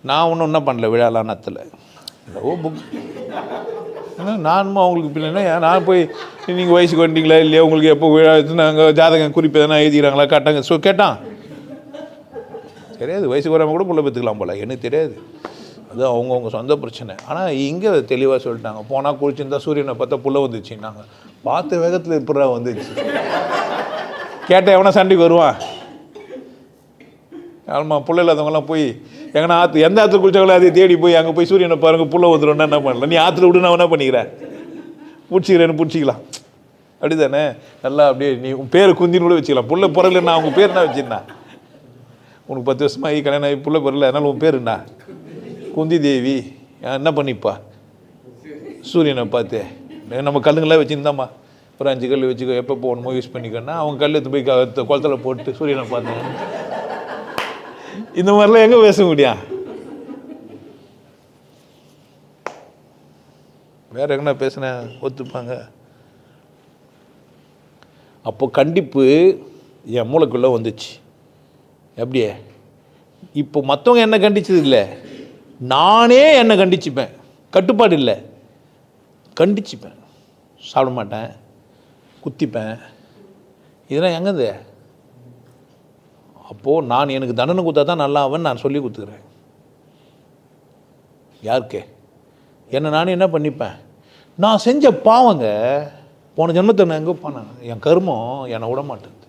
நான் ஒன்றும் என்ன பண்ணல விழாலாம் நத்தில். ஓ புக் நானும் அவங்களுக்கு பிள்ளைன்னா நான் போய் நீங்கள் வயசுக்கு வந்துட்டீங்களா இல்லையா, உங்களுக்கு எப்போ விழா நாங்கள் ஜாதகம் குறிப்பு எதனா எழுதிக்கிறாங்களா காட்டாங்க கேட்டான். தெரியாது, வயசுக்கு வராமல் கூட புள்ள பெற்றுக்கலாம் போல, எனக்கு தெரியாது. அது அவங்கவுங்க சொந்த பிரச்சனை. ஆனால் இங்கே தெளிவாக சொல்லிட்டாங்க, போனால் குளிச்சுருந்தா சூரியனை பார்த்தா புள்ள வந்துச்சுன்னாங்க. பார்த்த வேகத்தில் எப்படா வந்துச்சு கேட்டால் எவனா சண்டைக்கு வருவான்? ஆமாம், புள்ள இல்லாதவங்களாம் போய் எங்கன்னா ஆற்று எந்த ஆற்றுல குளிச்சாங்களோ அதை தேடி போய் அங்கே போய் சூரியனை பாருங்கள் புள்ள வந்துடும்னா என்ன பண்ணல. நீ ஆற்றுல விடு, நான் என்ன பண்ணிக்கிறேன், பிடிச்சிக்கிறேன்னு பிடிச்சிக்கலாம். அப்படி தானே? நல்லா அப்படியே நீ உன் பேரை குந்தின்னு கூட வச்சுக்கலாம். புள்ள பிறகு நான் அவங்க பேர் என்ன வச்சுருந்தா, உனக்கு 10 வருஷமாக ஆகி கல்யாணம் ஆகி புள்ள பிறல, அதனால் உன் பேர் என்ன குந்தி தேவி. என்ன பண்ணிப்பா சூரியனை பார்த்து நம்ம கல்லுங்களாம் வச்சுருந்தாம்மா ஒரு 5 கல் வச்சுக்கோ, எப்போ போகணுமோ யூஸ் பண்ணிக்கோன்னா அவங்க கல் எடுத்து போய் குளத்தில் போட்டு சூரியனை பார்த்தேன். இந்த மாதிரிலாம் எங்கே பேச முடியும்? வேற எங்கன்னா பேசின ஒத்துப்பாங்க? அப்போ கண்டிப்பு என் மூளைக்குள்ளே வந்துச்சு. எப்படியே இப்போ மற்றவங்க என்ன கண்டிச்சது இல்லை, நானே என்னை கண்டிச்சுப்பேன். கட்டுப்பாடு இல்லை, கண்டிச்சுப்பேன். சாப்பிட மாட்டேன், குத்திப்பேன். இதெல்லாம் எங்கது? அப்போது நான் எனக்கு தண்டனை கொடுத்தா தான் நல்லா ஆவேன்னு நான் சொல்லி கொடுத்துக்கிறேன். யாருக்கு? என்னை நானே என்ன பண்ணிப்பேன்? நான் செஞ்ச பாவங்க போன ஜென்மத்தை நான் எங்கே போனேன், என் கர்மம் என்னை விட மாட்டேங்குது.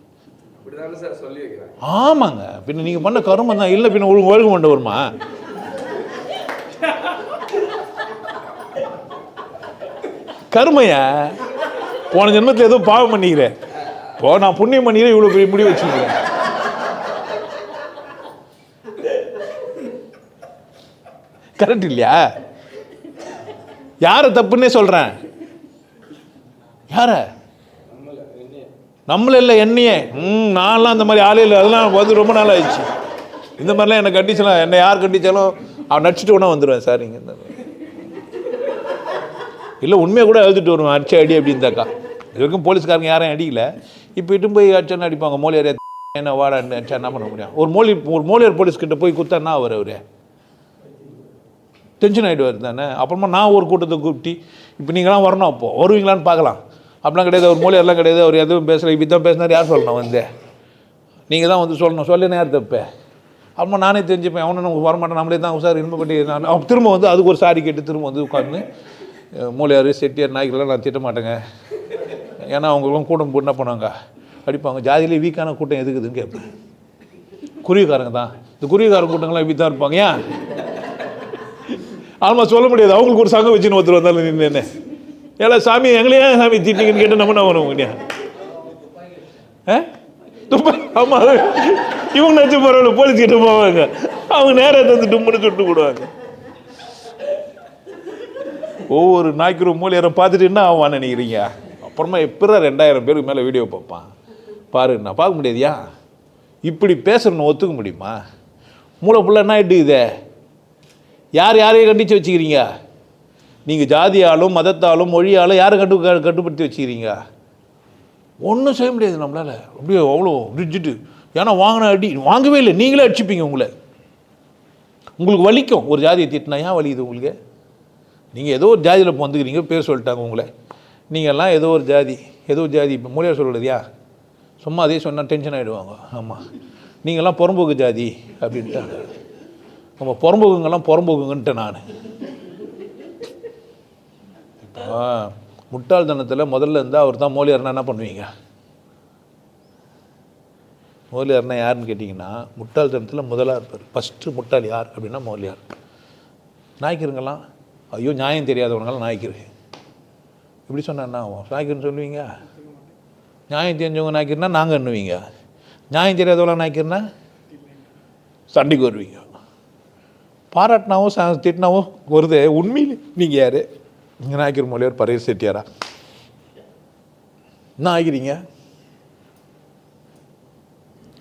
ஆமாங்க, பின்ன நீங்கள் பண்ண கர்மம் தான். இல்லை பின்ன ஒழுங்கு கொண்டு வருமா? கருமையா போன ஜென்மத்தில் ஏதோ பாவம் பண்ணிக்கிறேன், நான் புண்ணியம் பண்ணிக்கிறேன், இவ்வளோ பெரிய முடிவு வச்சுக்கிறேன். கரெக்ட் இல்லையா? யாரை தப்புன்னே சொல்றேன்? யார? நம்மள இல்லை, என்னையே. நான்லாம் அந்த மாதிரி ஆளே இல்லை. அதெல்லாம் வந்து ரொம்ப நாள் ஆயிடுச்சு. இந்த மாதிரிலாம் என்னை கண்டிச்சலாம், என்னை யார் கண்டிச்சாலும் அவன் நடிச்சுட்டு ஒன்றா வந்துடுவேன். சார் நீங்கள் இல்லை உண்மையை கூட எழுதிட்டு வருவேன், அடிச்சு அடி அப்படின்தாக்கா. இது வரைக்கும் போலீஸ்காரங்க யாரையும் அடிக்கல. இப்போ இட்டும் போய் அடிச்சான்னு அடிப்பாங்க. மோலியார் என்ன வாடான்னு அடிச்சா என்ன பண்ண முடியும்? ஒரு மோலியார் போலீஸ்கிட்ட போய் குத்தான்னா அவரு டென்ஷன் ஆகிடுவார் தானே. அப்புறமா நான் ஒரு கூட்டத்தை கூப்பிட்டு இப்போ நீங்களாம் வரணும், அப்போது வருவீங்களான்னு பார்க்கலாம். அப்படிலாம் கிடையாது, ஒரு மொழியெல்லாம் கிடையாது, அவர் எதுவும் பேசலை, இப்படி தான் பேசினார், யார் சொல்லணும் வந்து? நீங்கள் தான் வந்து சொல்லணும். சொல்லணும், யார் தப்பு? அப்புறமா நானே தெரிஞ்சுப்பேன், அவனை நம்ம வரமாட்டேன், நம்மளே தான் சார் இன்பப்பட்டி. நான் திரும்ப வந்து அதுக்கு ஒரு சாரி கேட்டு திரும்ப வந்து உட்காந்து மூலையார் செட்டியார் நாய்க்கெல்லாம் நான் திட்ட மாட்டேங்க. ஏன்னா அவங்களும் கூட்டம் போட்டு என்ன பண்ணுவாங்க, அடிப்பாங்க. ஜாதியிலே வீக்கான கூட்டம் எதுக்குதுன்னு கேட்பேன். குருவிக்காரங்க தான். இந்த குருவிக்கார கூட்டங்கள்லாம் இப்படி தான் இருப்பாங்க. ஏன் ஆமா சொல்ல முடியாது. அவங்களுக்கு ஒரு சங்கம் வச்சுன்னு ஒருத்தர் வந்தாலும் நின்று என்ன ஏன்னா சாமி எங்களையே சாமி திட்டிங்கன்னு கேட்டு நம்ம என்ன பண்ணுவோம்? ஆமா, இவங்க நினச்சி பரவாயில்ல, போலீஸ் கிட்ட போவாங்க, அவங்க நேரத்தை வந்து டும்முன்னு சுட்டு போடுவாங்க. ஒவ்வொரு நாய்க்கு மூலியரை பார்த்துட்டு என்ன ஆவான்னு நினைக்கிறீங்க? அப்புறமா எப்போ 2000 பேருக்கு மேலே வீடியோ பார்ப்பான் பாரு. நான் பார்க்க முடியாதியா? இப்படி பேசுறேன்னு ஒத்துக்க முடியுமா? மூளை ஃபுல்லாக என்ன ஆகிட்டு யாரையும் கண்டித்து வச்சுக்கிறீங்க? நீங்கள் ஜாதியாலும் மதத்தாலும் மொழியாலும் யாரை கட்டுப்படுத்தி வச்சுக்கிறீங்க? ஒன்றும் செய்ய முடியாது நம்மளால். அப்படியே அவ்வளோ ரிஜிட்டு. ஏன்னா வாங்கின அடி வாங்கவே இல்லை, நீங்களே அடிச்சுப்பீங்க. உங்களுக்கு வலிக்கும் ஒரு ஜாதியை திட்டினா. ஏன் வலிக்குது உங்களுக்கு? நீங்கள் ஏதோ ஒரு ஜாதியில் இப்போ வந்துக்கிறீங்க, பேர் சொல்லிட்டாங்க உங்களை. நீங்கள்லாம் ஏதோ ஒரு ஜாதி இப்போ மூலியார் சொல்லுறதுயா? சும்மா அதே சொன்னால் டென்ஷன் ஆகிடுவாங்க. ஆமாம், நீங்கள்லாம் புறம்போக்கு ஜாதி அப்படின்ட்டாங்க. நம்ம புறம்போக்குங்கெல்லாம் புறம்போக்குங்கன்ட்டேன் நான். இப்போ முட்டாள்தனத்தில் முதல்ல இருந்தால் அவர் தான் மோலியார்னா என்ன பண்ணுவீங்க? மோலியார்னா யாருன்னு கேட்டிங்கன்னா முட்டாள்தனத்தில் முதலாக இருப்பார். ஃபஸ்ட்டு முட்டாள் யார் அப்படின்னா மோலியார். நாய்க்கிருங்கெல்லாம் ஐயோ நியாயம் தெரியாதவங்களாம் நாய்க்கிருக்கு இப்படி சொன்னா என்ன ஆகும்? நாய்க்குன்னு சொல்லுவீங்க. நியாயம் தெரிஞ்சவங்க நாய்க்கிறனா நாங்கள் என்னவீங்க? நியாயம் தெரியாதவங்களாம் நாய்க்கிறனா சண்டைக்கு வருவீங்க. பாராட்டினாவும் திட்டினாவும் வருது. உண்மையில் நீங்கள் யார்? நீங்கள் நாய்க்கிற மொழியார் பரையர் செட்டியாரா? என்ன ஆகிறீங்க?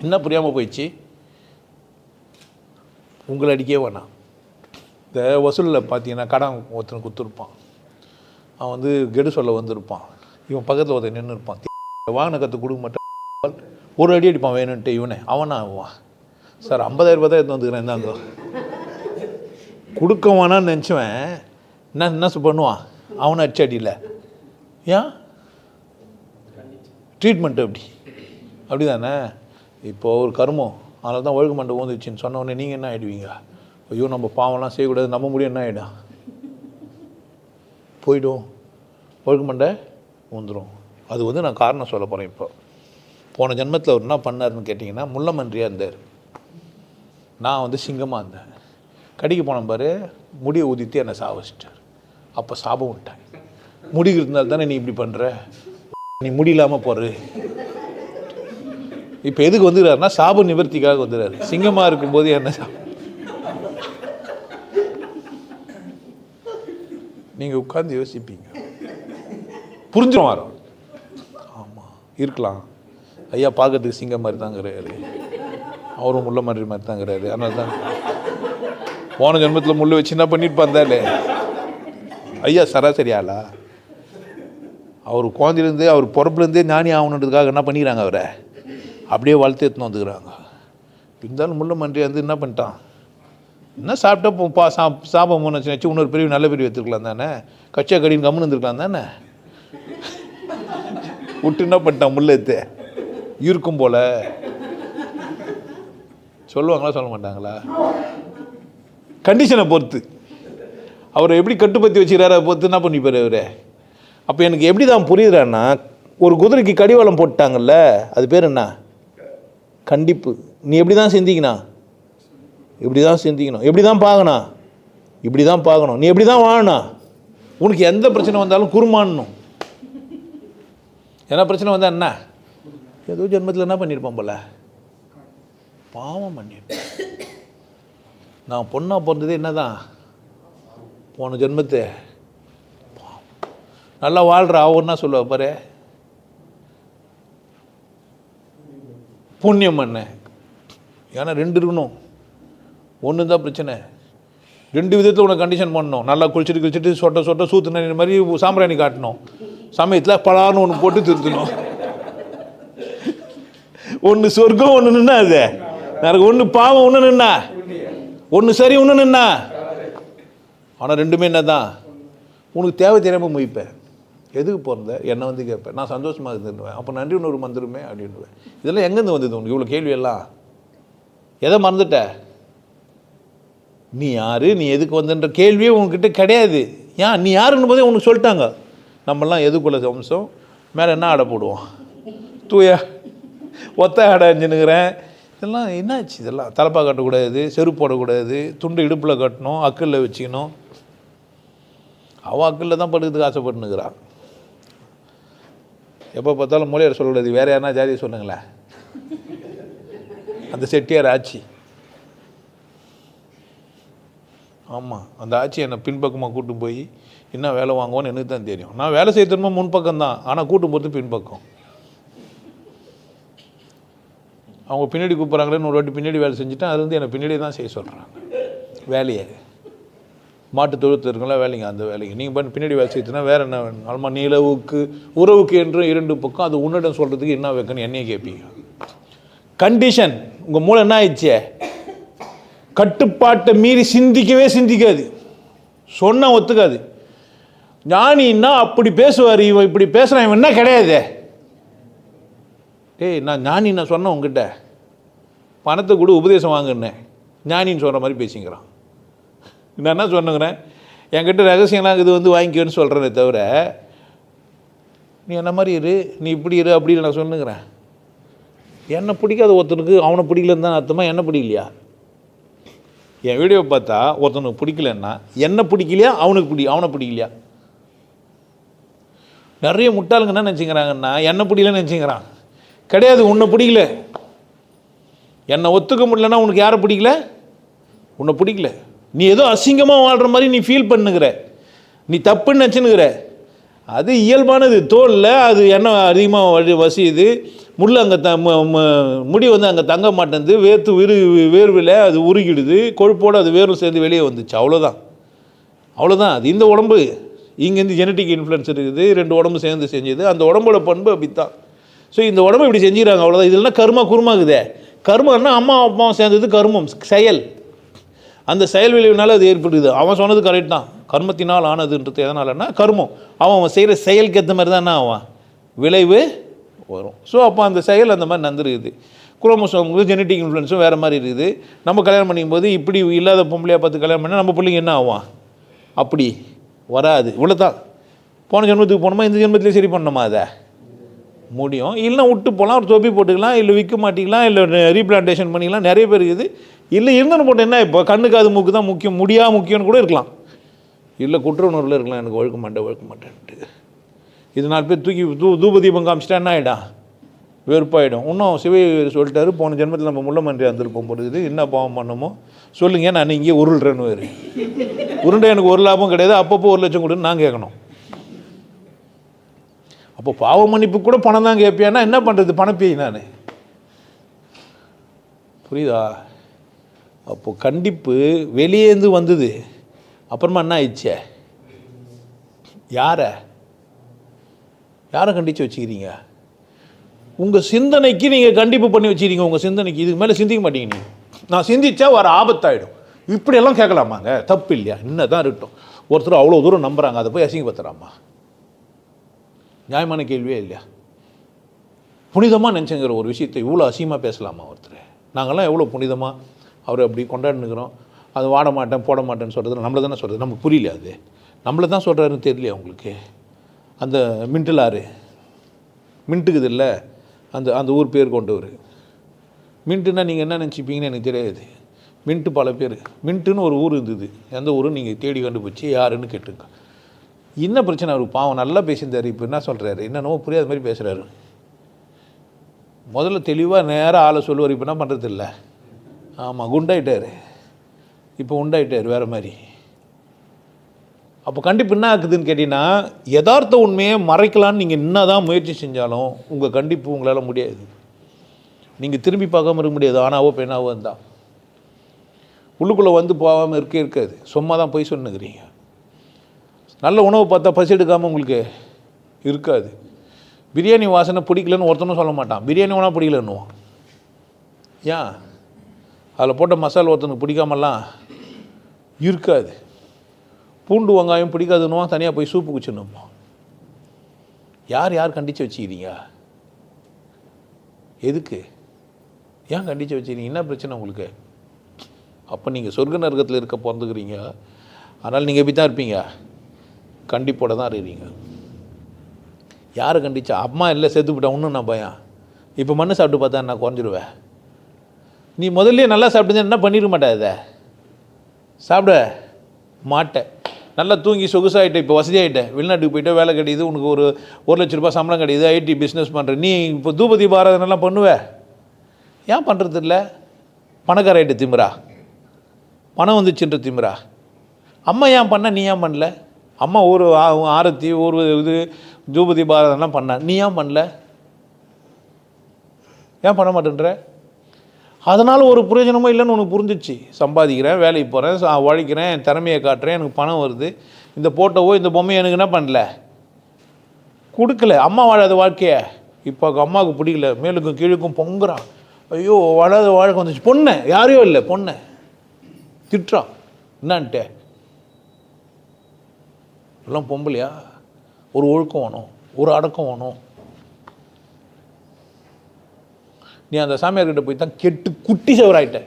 என்ன புரியாமல் போயிடுச்சு? உங்களை அடிக்கவே வேணாம். இந்த வசூலில் பார்த்தீங்கன்னா கடன் ஒருத்தனை கொடுத்துருப்பான். அவன் வந்து கெடு சொல்ல வந்திருப்பான். இவன் பக்கத்தில் ஒருத்தன் நின்று இருப்பான். வாங்கின கற்று கொடுக்க மாட்டான். ஒரு அடி அடிப்பான் வேணுன்ட்டு. இவனே அவனா ஆகுவான். சார் 50,000 ரூபா தான் எடுத்து வந்துக்கிறேன் இருந்தாங்க கொடுக்க வேணான்னு நினச்சவன் என்ன பண்ணுவான்? அவனை அடிச்சு அடியில் ஏன் ட்ரீட்மெண்ட்டு அப்படி தானே? இப்போது ஒரு கருமம் அதில் தான் ஒழுக்க மண்டை ஊந்துச்சுன்னு சொன்ன உடனே நீங்கள் என்ன ஆகிடுவீங்க? ஐயோ நம்ம பாவம்லாம் செய்யக்கூடாது, நம்ம முடியும் என்ன ஆகிடும்? போய்டும், ஒழுக்க மண்டை ஊந்துடும். அது வந்து நான் காரணம் சொல்ல போகிறேன். இப்போ போன ஜென்மத்தில் அவர் என்ன பண்ணாருன்னு கேட்டிங்கன்னா முள்ளமன்றியாக இருந்தார். நான் வந்து சிங்கமாக இருந்தேன். கடிக்க போனேன் பாரு, முடியை ஊதித்து என்னை சாவச்சிட்டார். அப்போ சாபம் விட்டேன். முடி இருந்தால் தானே நீ இப்படி பண்ணுற, நீ முடியலாமல் போடுற. இப்போ எதுக்கு வந்துடுறாருன்னா சாப நிவர்த்திக்காக வந்துடுறாரு. சிங்கமாக இருக்கும்போது என்ன சாபம்? நீங்கள் உட்காந்து யோசிப்பீங்க, புரிஞ்சிடும் வரோம். ஆமாம் இருக்கலாம், ஐயா பார்க்கறதுக்கு சிங்கம் மாதிரி தாங்கிறாரு, அவரும் முள்ள மாதிரி மாதிரி தாங்கிறாரு. அதனால தான் போன ஜென்மத்தில் முள்ளு வச்சு என்ன பண்ணிட்டு வந்தாலே ஐயா சராசரி ஆளா? அவர் குழந்தைலேருந்தே அவர் பிறப்புலேருந்தே ஞானி ஆகணுன்றதுக்காக என்ன பண்ணிக்கிறாங்க? அவரை அப்படியே வளர்த்து எடுத்துன்னு வந்துக்கிறாங்க. இருந்தாலும் முள்ள மன்றி வந்து என்ன பண்ணிட்டான்? என்ன சாப்பிட்டா சாபம் மூணு வச்சு இன்னொரு பிரிவு நல்ல பிரிவு எடுத்துருக்கலாம் தானே? கச்சா கடின்னு கம்முன்னு இருந்துருக்கலாம் தானே? விட்டு என்ன பண்ணிட்டான்? முள்ள எடுத்து இருக்கும் போல சொல்லுவாங்களா சொல்ல மாட்டாங்களா? கண்டிஷனை பொறுத்து அவரை எப்படி கட்டுப்படுத்தி வச்சுக்கிறாரு, அதை பொறுத்து என்ன பண்ணிப்பார் அவரு. அப்போ எனக்கு எப்படி தான் புரியுறான்னா, ஒரு குதிரைக்கு கடிவாளம் போட்டாங்கல்ல, அது பேர் என்ன? கண்டிப்பு. நீ எப்படி தான் சிந்திக்கணும்? இப்படி தான் சிந்திக்கணும். எப்படி தான் பார்க்கணும்? இப்படி தான் பார்க்கணும். நீ எப்படி தான் வாழணும்? உனக்கு எந்த பிரச்சனை வந்தாலும் குறுமானணும். என்ன பிரச்சனை வந்தால் என்ன? ஏதோ ஜென்மத்தில் என்ன பண்ணியிருப்பான் போல, பாவம் பண்ணியிருப்பேன். நான் பொண்ணாக பிறந்ததே என்ன தான் போன ஜென்மத்தை நல்லா வாழ்கிற அவன்னா சொல்லுவா பாரு, புண்ணியம் பண்ண. ஏன்னா 2 இருக்கணும். ஒன்று தான் பிரச்சனை. 2 விதத்தில் உனக்கு கண்டிஷன் பண்ணணும். நல்லா குளிச்சுட்டு சொட்ட சூத்துன மாதிரி சாம்பிராணி காட்டணும். சமயத்தில் பலான்னு ஒன்று போட்டு திருத்தணும். ஒன்று சொர்க்கம் ஒன்று நின்னா, அது எனக்கு ஒன்று பாவம் ஒன்று நின்னா, ஒன்று சரி ஒன்று நின்னா. ஆனால் 2மே என்ன தான்? உனக்கு தேவை தெரியாமல் முயப்பேன். எதுக்கு பிறந்த என்னை வந்து கேட்பேன். நான் சந்தோஷமாக இருந்துருவேன். அப்போ நன்றி உணர்வு வந்துடுமே அப்படின்னுவேன். இதெல்லாம் எங்கேருந்து வந்தது உனக்கு இவ்வளோ கேள்வியெல்லாம்? எதை மறந்துட்ட? நீ யார், நீ எதுக்கு வந்துன்ற கேள்வியே உங்ககிட்ட கிடையாது. ஏன் நீ யாருன்னு போதே உனக்கு சொல்லிட்டாங்க. நம்மளாம் எதுக்குள்ள வம்சம், மேலே என்ன ஆடை போடுவோம்? தூய ஒத்த ஆடை அஞ்சுனுங்கிறேன். இதெல்லாம் என்னாச்சு? இதெல்லாம் தலைப்பா கட்டக்கூடாது, செருப்பு போடக்கூடாது, துண்டு இடுப்பில் கட்டணும், அக்கில் வச்சுக்கணும். அவள் அக்கில் தான் படுக்கிறதுக்கு ஆசைப்பட்டுனுக்கிறான். எப்போ பார்த்தாலும் மொழியார் சொல்லக்கூடாது, வேறு யாருன்னா ஜாதியை சொல்லுங்களேன். அந்த செட்டியார் ஆட்சி. ஆமாம், அந்த ஆட்சி என்னை பின்பக்கமாக கூட்டு போய் என்ன வேலை வாங்குவோன்னு எனக்கு தான் தெரியும். நான் வேலை செய்யறதுமா முன்பக்கம் தான், ஆனால் கூட்டு போகிறது பின்பக்கம். அவங்க பின்னாடி கூப்பிட்றாங்களேன்னு ஒரு வாட்டி பின்னாடி வேலை செஞ்சுட்டேன். அதுலேருந்து என்னை பின்னாடி தான் செய்ய சொல்கிறாங்க வேலையை. மாட்டு தொழுத்து இருக்குங்களா வேலைங்க, அந்த வேலைங்க நீங்கள் பண்ணி பின்னாடி வேலை செய்யுதுன்னா வேறு என்ன வேணும்? ஆமாம், நிலவுக்கு உறவுக்கு என்று 2 பக்கம், அது உன்னிடம் சொல்கிறதுக்கு என்ன வைக்கணும் என்னையே கேட்பீங்க. கண்டிஷன். உங்கள் மூளை என்ன ஆயிடுச்சு? கட்டுப்பாட்டை மீறி சிந்திக்காது. சொன்னால் ஒத்துக்காது. ஞானின்னா அப்படி பேசுவார், இவன் இப்படி பேசுகிறான், இவன் என்ன கிடையாது. ஏய், நான் ஞானி நான் சொன்னேன் உங்ககிட்ட, பணத்தை கூட உபதேசம் வாங்கினேன், ஞானின்னு சொல்கிற மாதிரி பேசிக்கிறான். நான் என்ன சொன்னுங்கிறேன், என்கிட்ட ரகசியம்லாம் இது வந்து வாங்கிக்கோன்னு சொல்கிறேனே தவிர, நீ என்ன மாதிரி இரு, நீ இப்படி இரு அப்படின்னு நான் சொன்னுங்கிறேன். என்னை பிடிக்காத ஒருத்தனுக்கு அவனை பிடிக்கலன்னு தான் அர்த்தமா, என்ன பிடிக்கலையா? என் வீடியோ பார்த்தா ஒருத்தனுக்கு பிடிக்கலன்னா என்ன பிடிக்கலையா, அவனை பிடிக்கலையா? நிறைய முட்டாளுங்க என்ன நினச்சிக்கிறாங்கன்னா என்னை பிடிக்கலன்னு நினச்சிக்கிறான். கிடையாது, உன்னை பிடிக்கல. என்னை ஒத்துக்க முடியலன்னா உனக்கு யாரை பிடிக்கல? உன்னை பிடிக்கல. நீ ஏதோ அசிங்கமாக வாழ்கிற மாதிரி நீ ஃபீல் பண்ணுங்கிற, நீ தப்புன்னு நினச்சினுங்கிற. அது இயல்பானது. தோலில் அது எண்ணெய் அதிகமாக வசியுது, முள் அங்கே முடி வந்து அங்கே தங்க மாட்டேங்குது, வேர்வில் அது உருகிடுது, கொழுப்போடு அது வேர்வை சேர்ந்து வெளியே வந்துச்சு. அவ்வளோதான். அது இந்த உடம்பு இங்கேருந்து ஜெனட்டிக் இன்ஃப்ளூயன்ஸ் இருக்குது, 2 உடம்பு சேர்ந்து செஞ்சது. அந்த உடம்போட பண்பு அப்படித்தான். ஸோ இந்த உடம்பு இப்படி செஞ்சுக்கிறாங்க, அவ்வளோதான். இதெல்லாம் குருமாகுதே. கர்மம்னா அம்மா அப்பாவும் சேர்ந்தது கர்மம், செயல். அந்த செயல் விளைவுனால அது ஏற்படுது. அவன் சொன்னது கரெக்ட் தான், கர்மத்தினால் ஆனதுன்றது எதனாலன்னா கர்மம். அவன் செய்கிற செயலுக்கு ஏற்ற மாதிரி தான் அவன் விளைவு வரும். ஸோ அப்போ அந்த செயல் அந்த மாதிரி நந்துருக்குது. குரோமோசோம்களும் ஜெனட்டிக் இன்ஃப்ளூயன்ஸும் வேறு மாதிரி இருக்குது. நம்ம கல்யாணம் பண்ணிக்கும்போது இப்படி இல்லாத பொம்பளையாக பார்த்து கல்யாணம் பண்ணால் நம்ம பிள்ளைங்க என்ன ஆகும்? அப்படி வராது. இவ்வளோ தான். போன ஜென்மத்துக்கு போனோமா, இந்த ஜென்மத்திலே சரி பண்ணணுமா? அதை முடியும். இல்லைனா விட்டு போகலாம், ஒரு தொப்பி போட்டுக்கலாம், இல்லை விற்க மாட்டிக்கலாம், இல்லை ரீப்ளான்டேஷன் பண்ணிக்கலாம். நிறைய பேர் இருக்குது. இல்லை இருந்தன்னு போட்டு என்ன, இப்போ கண்ணு காது மூக்கு தான் முக்கியம், முக்கியம்னு கூட இருக்கலாம். இல்லை குற்ற உணர்வில் இருக்கலாம், எனக்கு ஒழுக்க மாட்டேன்ட்டு. இது 4 பேர் தூக்கி தூப தீபம் காமிச்சிட்டா என்ன ஆகிடும்? வெறுப்பாயிடும். இன்னும் சிவ சொல்லிட்டாரு, போன ஜென்மத்தில் நம்ம முள்ளமன்றி வந்திருப்போம் போடுது, என்ன பாவம் பண்ணமோ சொல்லுங்க, நான் இங்கே உருள்றேன்னு வேறு உருண்டை. எனக்கு ஒரு லாபம் கிடையாது, அப்பப்போ 1 லட்சம் கொடுன்னு நான் கேட்கணும். அப்போ பாவ மன்னிப்பு கூட பணம் தான் கேட்பியானா என்ன பண்ணுறது? பணப்பேய் நான். புரியுதா? அப்போ கண்டிப்பு வெளியேந்து வந்தது, அப்புறமா என்ன ஆயிடுச்சே? யாரை கண்டித்து வச்சுக்கிறீங்க? உங்கள் சிந்தனைக்கு நீங்கள் கண்டிப்பு பண்ணி வச்சுக்கிறீங்க. உங்கள் சிந்தனைக்கு இதுக்கு மேலே சிந்திக்க மாட்டீங்க. நீங்கள் நான் சிந்திச்சா வர ஆபத்தாயிடும். இப்படியெல்லாம் கேட்கலாமாங்க? தப்பு இல்லையா? இன்னும் தான் இருக்கட்டும். ஒருத்தர் அவ்வளோ தூரம் நம்புகிறாங்க, அதை போய் அசிங்கப்படுத்துகிறாமா? நியாயமான கேள்வியே இல்லையா? புனிதமாக நினச்சங்கிற ஒரு விஷயத்தை இவ்வளோ அசிங்கமாக பேசலாமா ஒருத்தர்? நாங்கள்லாம் எவ்வளோ புனிதமாக அவர் அப்படி கொண்டாடினுக்கிறோம். அது வாட மாட்டேன் போட மாட்டேன்னு சொல்கிறது நம்மளை தானே சொல்கிறது. நமக்கு புரியல, அது நம்மளை தான் சொல்கிறாருன்னு தெரியலையா உங்களுக்கு? அந்த மின்ட்டுலாரு மின்ட்டுக்குது இல்லை, அந்த ஊர் பேர் கொண்டவர். மின்ட்டுன்னா நீங்கள் என்ன நினச்சிப்பீங்கன்னு எனக்கு தெரியாது. மின்ட்டு பல பேர். மின்ட்டுன்னு ஒரு ஊர் இருந்தது. எந்த ஊருன்னு நீங்கள் தேடி கண்டுபிடிச்சி யாருன்னு கேட்டுங்க. என்ன பிரச்சனை? அவர் பாவம் நல்லா பேசியிருந்தார். இப்போ என்ன சொல்கிறாரு? என்னென்னவோ புரியாத மாதிரி பேசுகிறாரு. முதல்ல தெளிவாக நேராக ஆளை சொல்லுவார். இப்போ என்ன பண்ணுறது இல்லை. ஆமாம், குண்டாயிட்டார். இப்போ உண்டாயிட்டார் வேறு மாதிரி. அப்போ கண்டிப்பு என்ன ஆக்குதுன்னு கேட்டிங்கன்னா, யதார்த்த உண்மையை மறைக்கலான்னு நீங்கள் என்ன தான் முயற்சி செஞ்சாலும் உங்கள் கண்டிப்பு உங்களால் முடியாது. நீங்கள் திரும்பி பார்க்காம இருக்க முடியாது. ஆனாவோ பெண்ணாவோ இருந்தால் உள்ளுக்குள்ளே வந்து போகாமல் இருக்காது. சும்மா தான் போய் சொன்னுக்கிறீங்க. நல்ல உணவு பார்த்தா பசி எடுக்காமல் உங்களுக்கு இருக்காது. பிரியாணி வாசனை பிடிக்கலன்னு ஒருத்தனும் சொல்ல மாட்டான். பிரியாணி வேணால் பிடிக்கலன்னுவான். ஏன்? அதில் போட்ட மசாலா ஒருத்தனுக்கு பிடிக்காமலாம் இருக்காது. பூண்டு வெங்காயம் பிடிக்காதுன்னுவான், தனியாக போய் சூப்பு குச்சிடணுமா? யார் கண்டித்து வச்சுக்கிறீங்க? எதுக்கு? ஏன் கண்டித்து வச்சுக்கிறீங்க? என்ன பிரச்சனை உங்களுக்கு? அப்போ நீங்கள் சொர்க்க நரகத்தில் இருக்க பிறந்துக்கிறீங்க. அதனால் நீங்கள் எப்படி தான் இருப்பீங்க? கண்டிப்போட தான் இருக்கிறீங்க. யாரை கண்டிச்சா? அம்மா இல்லை செத்து போட்டேன் ஒன்றும் நான் பயம். இப்போ மண்ணு சாப்பிட்டு பார்த்தா நான் குறைஞ்சிடுவேன். நீ முதல்ல நல்லா சாப்பிட்டு என்ன பண்ணிட மாட்டேன். இதை சாப்பிட மாட்டேன். நல்லா தூங்கி சொகுசாகிட்டேன். இப்போ வசதியாகிட்டேன். வெளிநாட்டுக்கு போய்ட்டு வேலை கிடையாது, உனக்கு ஒரு 1 லட்ச ரூபாய் சம்பளம் கிடையாது, ஐடி பிஸ்னஸ் பண்ணுற நீ இப்போ தூபதி பாரதனெல்லாம் பண்ணுவேன். ஏன் பண்ணுறது இல்லை? பணக்காராயிட்ட திமிரா? பணம் வந்துச்சுன்ற திமிரா? அம்மா ஏன் பண்ண, நீ ஏன் பண்ணல? அம்மா ஒரு ஆரத்தி ஒரு இது தூபதி பாரதெல்லாம் பண்ண, நீ ஏன் பண்ணல? ஏன் பண்ண மாட்டேன்ற? அதனால் ஒரு பிரயோஜனமும் இல்லைன்னு உனக்கு புரிஞ்சிச்சு. சம்பாதிக்கிறேன், வேலைக்கு போகிறேன், உழைக்கிறேன், என் திறமையை காட்டுறேன், எனக்கு பணம் வருது. இந்த போட்டோவோ இந்த பொம்மையை எனக்கு என்ன பண்ணல, கொடுக்கல. அம்மா வாழாத வாழ்க்கையை இப்போ அம்மாவுக்கு பிடிக்கல, மேலுக்கும் கீழுக்கும் பொங்குறான். ஐயோ வாழாத வாழ்க்கை வந்துச்சு. பொண்ணை யாரையோ இல்லை, பொண்ணை திட்டுறான். என்னான்ட்டு எல்லாம் பொம்பளையா? ஒரு ஒழுக்கம் வேணும், ஒரு அடக்கம் வேணும். நீ அந்த சாமியார்கிட்ட போய் தான் கெட்டு குட்டி சவராயிட்ட.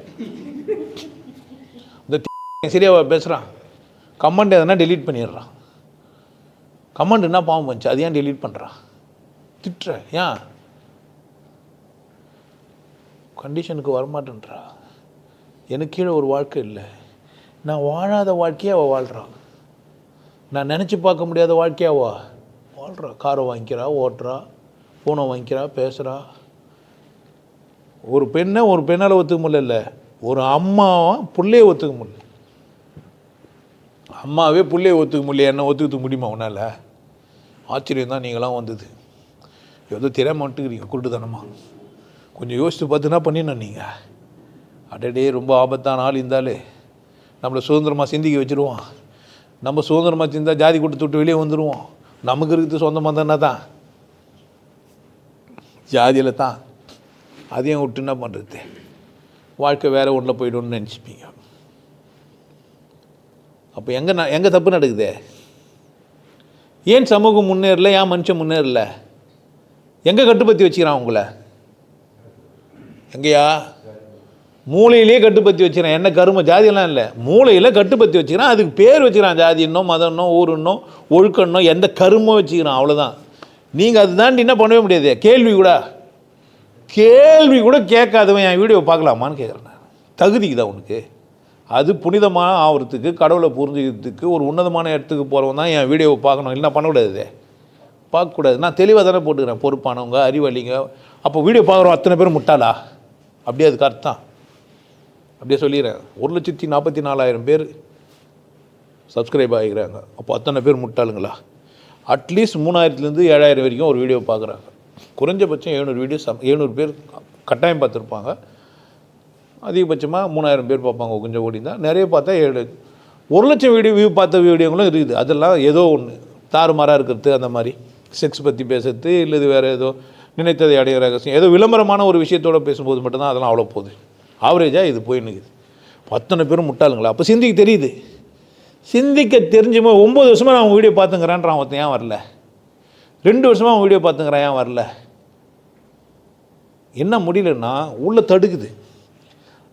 இந்த சரியாவா பேசுகிறான்? கமெண்ட் எதனா டெலீட் பண்ணிடுறான். கமெண்ட் என்ன பாவம் பண்ணுச்சு, அது ஏன் டெலீட் பண்ணுறான்? திட்டுற ஏன்? கண்டிஷனுக்கு வரமாட்டேன்றா. எனக்கு கீழே ஒரு வாழ்க்கை இல்லை, நான் வாழாத வாழ்க்கையை அவள் வாழ்கிறான். நான் நினச்சி பார்க்க முடியாத வாழ்க்கையாவா வாழ்கிறா. காரை வாங்கிக்கிறா, ஓட்டுறா, ஃபோனை வாங்கிக்கிறா, பேசுகிறா. ஒரு பெண்ணால் ஒத்துக்க முடியல, ஒரு அம்மாவை பிள்ளையை ஒத்துக்க முடியல. அம்மாவே பிள்ளையை ஒத்துக்க முடியல, என்ன ஒத்துக்க முடியுமா உன்னால்? ஆச்சரியம் தான் நீங்களாம் வந்தது. ஏதோ தெரியாம வந்துட்டுக்கிறீங்க குருட்டுத்தனமா. கொஞ்சம் யோசித்து பார்த்துனா பண்ணிடணும் நீங்கள். அடடே ரொம்ப ஆபத்தான ஆள் இருந்தாலே நம்மளை சுதந்திரமாக சிந்திக்க வச்சுருவோம். நம்ம சுதந்திரமாக சிந்தா ஜாதி கூட்டத்தை விட்டு வெளியே வந்துடுவோம். நமக்கு இருக்குது சொந்த மந்தன்னா தான் ஜாதியில் தான். அதையும் விட்டு என்ன பண்ணுறது, வாழ்க்கை வேறு ஒன்றில் போய்டும்னு நினச்சிப்பீங்க. அப்போ எங்கே தப்பு நடக்குது? ஏன் சமூகம் முன்னேறல, ஏன் மனுஷன் முன்னேறல? எங்கே கட்டுப்படுத்தி வச்சுக்கிறான் உங்களை? எங்கேயா? மூளையிலே கட்டுப்படுத்தி வச்சுக்கிறான். என்ன கரும ஜாதியெல்லாம் இல்லை, மூளையில் கட்டுப்படுத்தி வச்சுக்கிறான். அதுக்கு பேர் வச்சுக்கிறான், ஜாதின்னோ மதம்னோ ஊருன்னோ ஒழுக்கன்னோ எந்த கருமோ வச்சுக்கிறான். அவ்வளோதான். நீங்கள் அது தாண்டி என்ன பண்ணவே முடியாது. கேள்வி கூட கேட்காதவன் என் வீடியோ பார்க்கலாமான்னு கேட்குறேன். தகுதிக்குதா உனக்கு? அது புனிதமாக ஆகிறதுக்கு, கடவுளை புரிஞ்சுக்கிறதுக்கு, ஒரு உன்னதமான இடத்துக்கு போகிறவன் தான் என் வீடியோவை பார்க்கணும். இல்லைனா பண்ணக்கூடாது, பார்க்கக்கூடாது. நான் தெளிவாக தானே போட்டுக்கிறேன். பொறுப்பானவங்க, அறிவாளிங்க. அப்போ வீடியோ பார்க்குறோம் அத்தனை பேர் முட்டாளா? அப்படியே அதுக்கு அர்த்தம் அப்படியே சொல்லிடுறேன். 1,44,000 பேர் சப்ஸ்கிரைப் ஆகிக்கிறாங்க. அப்போ அத்தனை பேர் முட்டாளுங்களா? அட்லீஸ்ட் 3,000லேருந்து 7,000 வரைக்கும் ஒரு வீடியோ பார்க்குறாங்க. குறைஞ்சபட்சம் 700 பேர் கட்டாயம் பார்த்துருப்பாங்க. அதிகபட்சமாக 3,000 பேர் பார்ப்பாங்க. கொஞ்சம் ஓடி தான் நிறைய பார்த்தா 1,00,000 வீடியோ வியூ பார்த்த வீடியோங்களும் இருக்குது. அதெல்லாம் ஏதோ ஒன்று தாறுமாறாக இருக்கிறது, அந்த மாதிரி செக்ஸ் பற்றி பேசுறது, இல்லை வேறு ஏதோ நினைத்ததை அடைய ரகசியம், ஏதோ விளம்பரமான ஒரு விஷயத்தோடு பேசும்போது மட்டும்தான் அதெல்லாம் அவ்வளோ போகுது. ஆவரேஜாக இது போயின்னுக்குது. அத்தனை பேரும் முட்டாளுங்களா? அப்போ சிந்திக்க தெரியுது. சிந்திக்க தெரிஞ்சுமா 9 வருஷமாக நான் அவங்க வீடியோ பார்த்துங்கிறான்றான். ஒருத்தன் ஏன் வரல? 2 வருஷமாக அவங்க வீடியோ பார்த்துங்கிறான், ஏன் வரல? என்ன முடியலன்னா உள்ள தடுக்குது.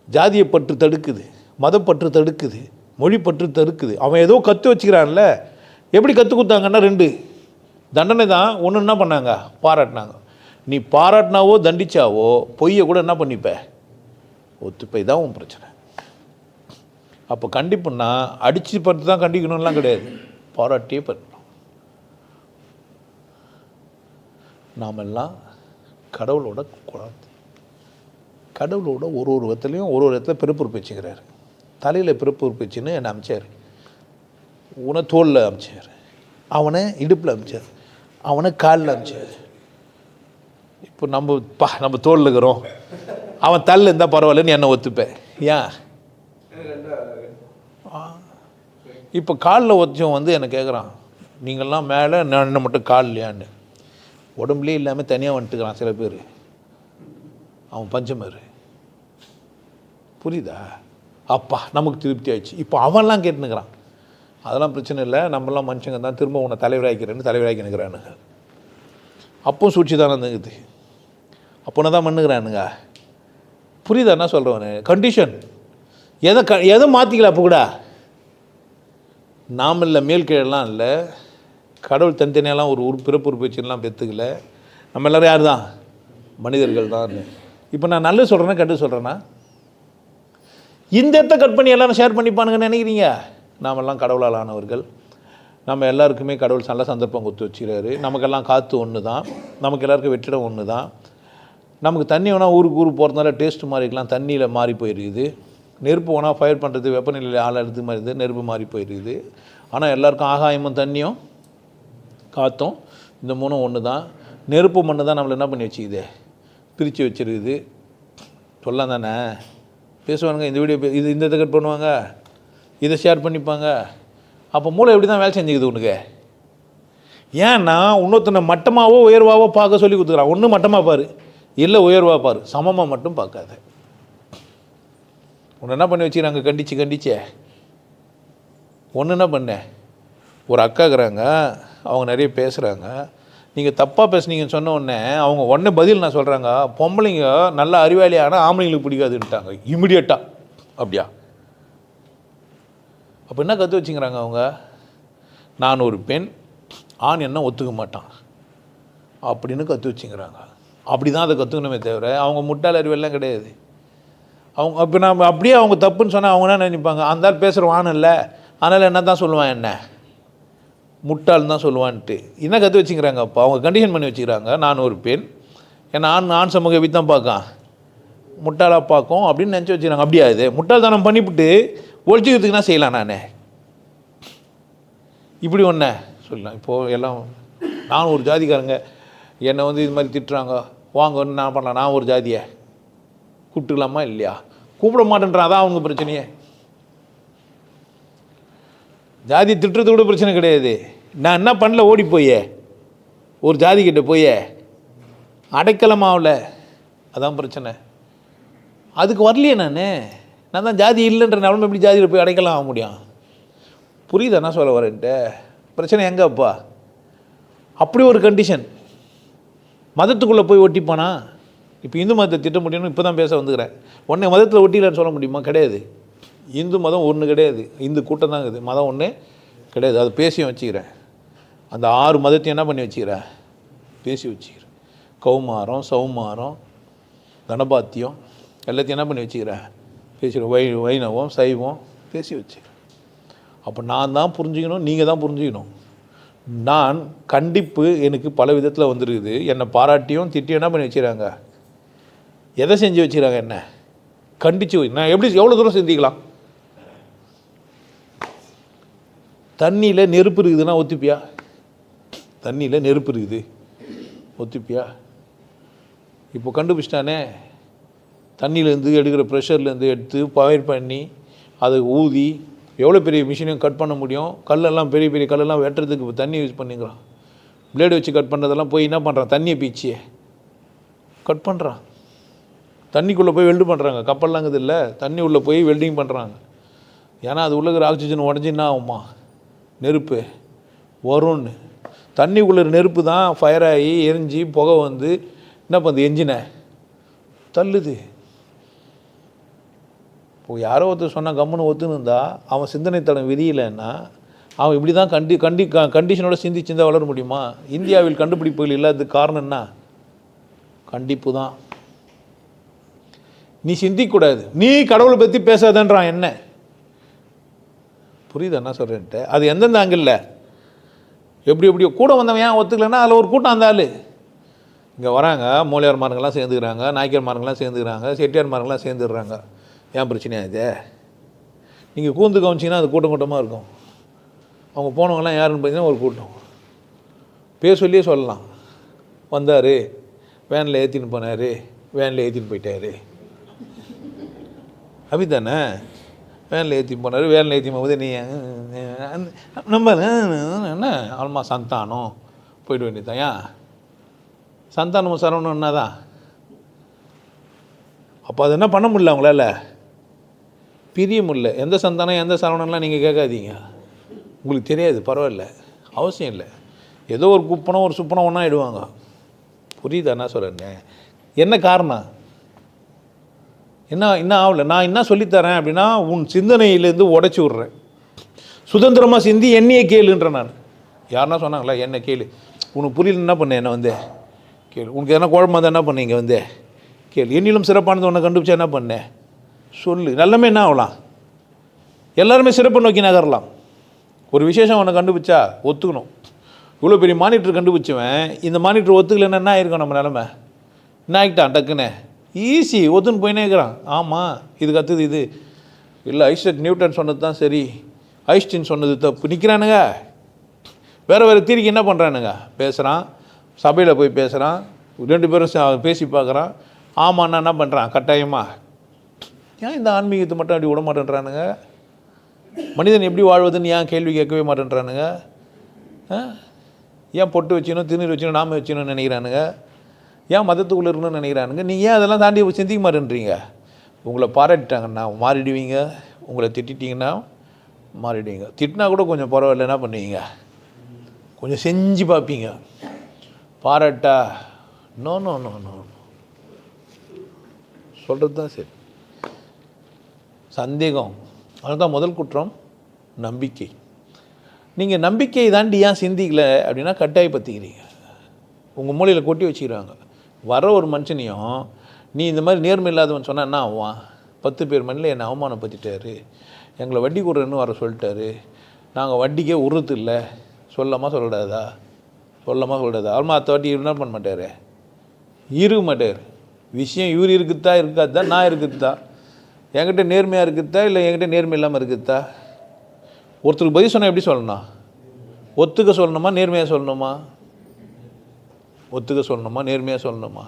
ஜாதியை பற்று தடுக்குது, மதப்பற்று தடுக்குது, மொழிப்பற்று தடுக்குது. அவன் ஏதோ கற்று வச்சுக்கிறான்ல. எப்படி கற்றுக் கொடுத்தாங்கன்னா 2 தண்டனை தான். ஒன்று என்ன பண்ணாங்க, பாராட்டினாங்க. நீ பாராட்டினாவோ தண்டிச்சாவோ பொய்யை கூட என்ன பண்ணிப்ப, ஒத்துப்பை தான் உன் பிரச்சனை. அப்போ கண்டிப்புன்னா அடித்து பார்த்து தான் கண்டிக்கணும்லாம் கிடையாது, பாராட்டியே பண்ணணும். நாமெல்லாம் கடவுளோட குழந்தை. கடவுளோட ஒரு விதத்துலையும் ஒரு இடத்துல பிறப்பு வச்சுக்கிறாரு. தலையில் பிறப்பு வச்சுன்னு என்னை அமைச்சார். உன தோளில் அமைச்சார், அவனை இடுப்பில் அமைச்சார், அவனை காலில் அமைச்சார். இப்போ நம்ம தோளில் இருக்கிறோம், அவன் தள்ள இருந்தால் பரவாயில்லன்னு என்னை ஒத்துப்பேன். ஏன்? இப்போ காலில் ஒச்சவன் என்னை கேட்குறான், நீங்கள்லாம் மேலே நான் என்ன மட்டும் கால் இல்லையான்னு. உடம்புலே இல்லாமல் தனியாக வந்துட்டுக்கிறான் சில பேர். அவன் பஞ்சமர். புரியுதா? அப்பா நமக்கு திருப்தி ஆயிடுச்சு. இப்போ அவன்லாம் கேட்டுனுக்கிறான். அதெல்லாம் பிரச்சனை இல்லை, நம்மளாம் மனுஷங்க தான், திரும்ப உன்னை தலைவராக்கி நிற்கிறானுங்க. அப்போ சூழ்ச்சி தானே இருந்துக்குது. அப்போன தான் பண்ணுகிறானுங்க. புரியுதா என்ன சொல்கிறவனு? கண்டிஷன் எதை மாற்றிக்கல. அப்போ கூட நாம் இல்லை, மேல் கீழெல்லாம் இல்லை, கடவுள் தனித்தனியெல்லாம் ஒரு பிறப்பு வச்சுலாம் பெற்றுக்கல. நம்ம எல்லோரும் யார் தான்? மனிதர்கள் தான். இப்போ நான் நல்லது சொல்கிறேன்னா கெட்டு சொல்கிறேன்னா? இந்த இடத்த கட் பண்ணி எல்லோரும் ஷேர் பண்ணிப்பானுங்கன்னு நினைக்கிறீங்க? நாமெல்லாம் கடவுளால் ஆனவர்கள். நம்ம எல்லாருக்குமே கடவுள் நல்ல சந்தர்ப்பம் கொடுத்து வச்சுக்கிறாரு. நமக்கெல்லாம் காற்று ஒன்று தான், நமக்கு எல்லாருக்கும் வெற்றிடம் ஒன்று தான். நமக்கு தண்ணி வேணால் ஊருக்கு போகிறதுனால டேஸ்ட்டு மாறிக்கலாம், தண்ணியில் மாறி போயிருக்குது. நெருப்பு வேணால் ஃபயர் பண்ணுறது, வெப்பநிலையில் ஆள் எடுத்து மாதிரி நெருப்பு மாறி போயிருக்குது. ஆனால் எல்லாருக்கும் ஆகாயமும் தண்ணியும் காற்றும் இந்த 3 ஒன்று தான். நெருப்பு மண்ணு தான் நம்மளை என்ன பண்ணி வச்சுக்குது, பிரித்து வச்சுருக்குது. சொல்லலாம் தானே பேசுவானுங்க. இந்த வீடியோ இந்த இதை கட் பண்ணுவாங்க, இதை ஷேர் பண்ணிப்பாங்க. அப்போ மூளை எப்படி தான் வேலை செஞ்சுக்குது உனக்கு? ஏன்னா இன்னொருத்தனை மட்டமாகவோ உயர்வாவோ பார்க்க சொல்லி கொடுத்துக்கிறான். ஒன்று மட்டமாக பாரு, இல்லை உயர்வாக பாரு, சமமாக மட்டும் பார்க்காத. ஒன்று என்ன பண்ணி வச்சுக்கிறாங்க, கண்டிச்சே. ஒன்று என்ன பண்ண, ஒரு அக்காக்குறாங்க, அவங்க நிறைய பேசுகிறாங்க. நீங்கள் தப்பாக பேசுனீங்கன்னு சொன்ன உடனே அவங்க உடனே பதில் நான் சொல்கிறாங்க, பொம்பளைங்க நல்ல அறிவாளியான ஆம்பளைங்களுக்கு பிடிக்காதுன்ட்டாங்க இமிடியேட்டாக. அப்படியா? அப்போ என்ன கற்று வச்சுக்கிறாங்க அவங்க? நான் ஒரு பெண், ஆண் என்ன ஒத்துக்க மாட்டான் அப்படின்னு கற்று வச்சுக்கிறாங்க. அப்படி தான் அதை கற்றுக்கணுமே தவிர அவங்க முட்டாள் அறிவெல்லாம் கிடையாது. அவங்க இப்போ நம்ம அப்படியே அவங்க தப்புன்னு சொன்னால் அவங்க என்ன நினைப்பாங்க? அந்த ஆள் பேசுகிற ஆண் இல்லை, அதனால் என்ன தான் சொல்லுவான், என்ன முட்டாள்னு தான் சொல்லுவான்ட்டு. என்ன கற்று வச்சுக்கிறாங்க? அப்போ அவங்க கண்டிஷன் பண்ணி வச்சுக்கிறாங்க. நான் ஒரு பெண், ஏன்னா ஆண் சமூக எப்படி தான் பார்க்கான், முட்டாளாக பார்க்கும் அப்படின்னு நினச்சி வச்சுக்கிறாங்க. அப்படியா? இது முட்டாள்தனம் பண்ணிவிட்டு ஒழிச்சிக்கிறதுக்குன்னா செய்யலாம். இப்படி ஒன்று சொல்லலாம். இப்போது எல்லாம் நான் ஒரு ஜாதிக்காரங்க என்னை வந்து இது மாதிரி திட்டுறாங்க, வாங்கன்னு நான் பண்ணலாம். நான் ஒரு ஜாதியை கூப்பிட்டுக்கலாமா இல்லையா? கூப்பிட மாட்டேன்றான். அதான் அவங்க பிரச்சனையே. ஜாதியை திட்டுறது கூட பிரச்சனை கிடையாது. நான் என்ன பண்ணல, ஓடி போயே ஒரு ஜாதிக்கிட்ட போயே அடைக்கலமாவில், அதான் பிரச்சனை. அதுக்கு வரலையே நான் தான் ஜாதி இல்லைன்ற நிலமை எப்படி ஜாதியில் போய் அடைக்கலாம் ஆக முடியும்? புரியுது என்ன சொல்ல வரேன்ட்டு? பிரச்சனை எங்கேப்பா? அப்படி ஒரு கண்டிஷன். மதத்துக்குள்ளே போய் ஒட்டிப்பானா? இப்போ இந்து மதத்தை திட்ட முடியும்னு இப்போ தான் பேச வந்துக்கிறேன். உடனே மதத்தில் ஒட்டிலன்னு சொல்ல முடியுமா? கிடையாது. இந்து மதம் ஒன்று கிடையாது, இந்து கூட்டம் தான் இருக்குது, மதம் ஒன்று கிடையாது. அது பேசியும் வச்சுக்கிறேன். அந்த 6 மதத்தையும் என்ன பண்ணி வச்சுக்கிறேன்? பேசி வச்சுக்கிறேன். கௌமாரம், சௌமாரம், கணபாத்தியம் எல்லாத்தையும் என்ன பண்ணி வச்சுக்கிறேன்? பேசிக்கிறேன். வைணவம், சைவம் பேசி வச்சுக்கிறேன். அப்போ நான் தான் புரிஞ்சுக்கணும், நீங்கள் தான் புரிஞ்சுக்கணும். நான் கண்டிப்பு எனக்கு பல விதத்தில் வந்துருக்குது. என்னை பாராட்டியும் திட்டியும் என்ன பண்ணி வச்சுக்கிறாங்க? எதை செஞ்சு வச்சுக்கிறாங்க? என்ன கண்டித்து நான் எப்படி எவ்வளோ தூரம் சிந்திக்கலாம்? தண்ணியில் நெருப்பு இருக்குதுன்னா ஒத்துப்பியா? தண்ணியில் நெருப்பு இருக்குது ஒத்துப்பியா? இப்போ கண்டுபிடிச்சிட்டானே, தண்ணியிலேருந்து எடுக்கிற ப்ரெஷர்லேருந்து எடுத்து பவர் பண்ணி அதை ஊதி எவ்வளோ பெரிய மிஷினையும் கட் பண்ண முடியும். கல்லெல்லாம் பெரிய பெரிய கல்லெல்லாம் வெட்டுறதுக்கு இப்போ தண்ணி யூஸ் பண்ணிக்கிறான். பிளேடு வச்சு கட் பண்ணுறதெல்லாம் போய் என்ன பண்ணுறான்? தண்ணியை பீச்சியே கட் பண்ணுறான். தண்ணிக்குள்ளே போய் வெல்டு பண்ணுறாங்க. கப்பல்லாங்குது இல்லை, தண்ணி உள்ளே போய் வெல்டிங் பண்ணுறாங்க. ஏன்னா அது உள்ளே இருக்கிற ஆக்சிஜன் உடஞ்சின்னா ஆகுமா? நெருப்பு வரும்னு. தண்ணிக்குள்ளே நெருப்பு தான் ஃபயர் ஆகி எரிஞ்சு புகை வந்து என்ன பண்ணுது? என்ஜினை தள்ளுது. இப்போ யாரோ ஒருத்தர் சொன்னால் கம்முன்னு ஒத்துன்னு இருந்தால் அவன் சிந்தனை தடம் விதியில்லைன்னா அவன் இப்படி தான் கண்டிஷனோட சிந்திச்சிருந்தா வளர முடியுமா? இந்தியாவில் கண்டுபிடிப்புகள் இல்லாததுக்கு காரணம் என்ன? கண்டிப்பு தான். நீ சிந்திக்கூடாது, நீ கடவுளை பற்றி பேசாதன்றான். என்ன புரியுது என்ன சொல்கிறேன்ட்டு? அது எந்தெந்த ஆங்கிளில் எப்படியோ கூட வந்தவன் ஏன் ஒத்துக்கலைன்னா அதில் ஒரு கூட்டம் அந்த ஆள் இங்கே வராங்க. மூலியார்மாருங்கெல்லாம் சேர்ந்துக்கிறாங்க, நாய்க்கர்மாருங்கெல்லாம் சேர்ந்துக்கிறாங்க, செட்டியார்மாருங்கெல்லாம் சேர்ந்துடுறாங்க. ஏன் பிரச்சனையா இது? நீங்கள் கூந்து கவனிச்சிங்கன்னா அது கூட்டம் கூட்டமாக இருக்கும். அவங்க போனவங்கலாம் யாருன்னு பார்த்தீங்கன்னா ஒரு கூட்டம். பேர் சொல்லியே சொல்லலாம். வந்தார், வேனில் ஏற்றின்னு போனார், வேனில் ஏற்றின்னு போயிட்டார். அப்படித்தானே? வேனில் ஏற்றின்னு போனார், வேனில் ஏற்றின்னு போகும்போது நீ நம்ம என்ன ஆல்மா சந்தானம் போயிட வேண்டியதான். ஏன் சந்தானமும் சரவணும் என்ன தான்? அப்போ அது என்ன பண்ண முடியல அவங்களால? பிரிய முடியல. எந்த சந்தானம் எந்த சரவணம்லாம் நீங்கள் கேட்காதீங்க, உங்களுக்கு தெரியாது, பரவாயில்ல, அவசியம் இல்லை. ஏதோ ஒரு குப்பனம் ஒரு சுப்பனம் ஒன்றா இடுவாங்க. புரியுதா என்ன சொல்கிறேன்னு? என்ன காரணம்? என்ன ஆகலை? நான் என்ன சொல்லித்தரேன் அப்படின்னா உன் சிந்தனையிலேருந்து உடச்சி விட்றேன். சுதந்திரமாக சிந்தி என்னையே கேளுன்றேன். நான் யாருன்னா சொன்னாங்களா என்ன கேளு, உனக்கு புரியல என்ன பண்ணேன், என்ன வந்து கேளு, உனக்கு எதனா குழம்பு வந்து என்ன பண்ணீங்க வந்து கேளு, என்னிலும் சிறப்பானது ஒன்று கண்டுபிடிச்சா என்ன பண்ணேன் சொல்லு. நல்லமே என்ன ஆகலாம்? எல்லாருமே சிறப்பை நோக்கி நகரலாம். ஒரு விசேஷம் ஒன்று கண்டுபிடிச்சா ஒத்துக்கணும். இவ்வளோ பெரிய மானிட்டர் கண்டுபிடிச்சவன் இந்த மானிட்டர் ஒத்துக்கலைன்னா என்ன ஆயிருக்கும் நம்ம நிலமை? என்ன ஆகிட்டான்? டக்குன்னு ஈஸி ஒத்துன்னு போயினே இருக்கிறான். ஆமாம், இது கற்றுது, இது இல்லை, ஐசக் நியூட்டன் சொன்னது தான் சரி, ஐன்ஸ்டீன் சொன்னது தப்பு. நிற்கிறானுங்க வேறு தீரிக்கு என்ன பண்ணுறானுங்க? பேசுகிறான், சபையில் போய் பேசுகிறான், 2 பேரும் பேசி பார்க்குறான். ஆமாண்ணா என்ன பண்ணுறான்? கட்டாயமாக ஏன் இந்த ஆன்மீகத்தை மட்டும் அப்படி விட மாட்டேன்றானுங்க? மனிதன் எப்படி வாழ்வதுன்னு ஏன் கேள்வி கேட்கவே மாட்டேன்றானுங்க? ஏன் பொட்டு வச்சுக்கணும், திருநீர் வச்சுக்கணும், நாம வச்சுக்கணும்னு நினைக்கிறானுங்க? ஏன் மதத்துக்குள்ளே இருக்கணும்னு நினைக்கிறானுங்க? நீங்கள் ஏன் அதெல்லாம் தாண்டி சிந்திக்க மாட்டேன்றீங்க? உங்களை பாராட்டிட்டாங்கன்னா மாறிடுவீங்க, உங்களை திட்டிட்டிங்கன்னா மாறிடுவீங்க. திட்டினா கூட கொஞ்சம் பரவாயில்ல, என்ன பண்ணுவீங்க? கொஞ்சம் செஞ்சு பார்ப்பீங்க. பாராட்டா நோ நோ நோ நோ சொல்கிறது தான் சரி. சந்தேகம் அதுதான் முதல் குற்றம். நம்பிக்கை. நீங்கள் நம்பிக்கை தாண்டி ஏன் சிந்திக்கல அப்படின்னா கட்டாயப்படுத்திக்கிறீங்க. உங்கள் மூலையில் கொட்டி வச்சுக்கிறாங்க. வர ஒரு மனுஷனையும் நீ இந்த மாதிரி நேர்மை இல்லாதவன் சொன்னால் என்ன ஆவான்? 10 பேர் மண்ணில் என்னை அவமானப்படுத்திட்டாரு, எங்களை வட்டி கொடுறேன்னு வர சொல்லிட்டாரு, நாங்கள் வட்டிக்கே உருத்து இல்லை, சொல்லாமல் சொல்லக்கூடாதா? சொல்லாமல் சொல்லக்கூடாதா? அவன் மற்ற வாட்டி என்ன பண்ண மாட்டார், இருக்க மாட்டார். விஷயம் இவர் இருக்குதா இருக்காதா, நான் இருக்குதா, என்கிட்ட நேர்மையாக இருக்குதா இல்லை என்கிட்ட நேர்மை இல்லாமல் இருக்குதா? ஒருத்தருக்கு பதில் சொன்னால் எப்படி சொல்லணும்? ஒத்துக்க சொல்லணுமா நேர்மையாக சொல்லணுமா? ஒத்துக்க சொல்லணுமா நேர்மையாக சொல்லணுமா?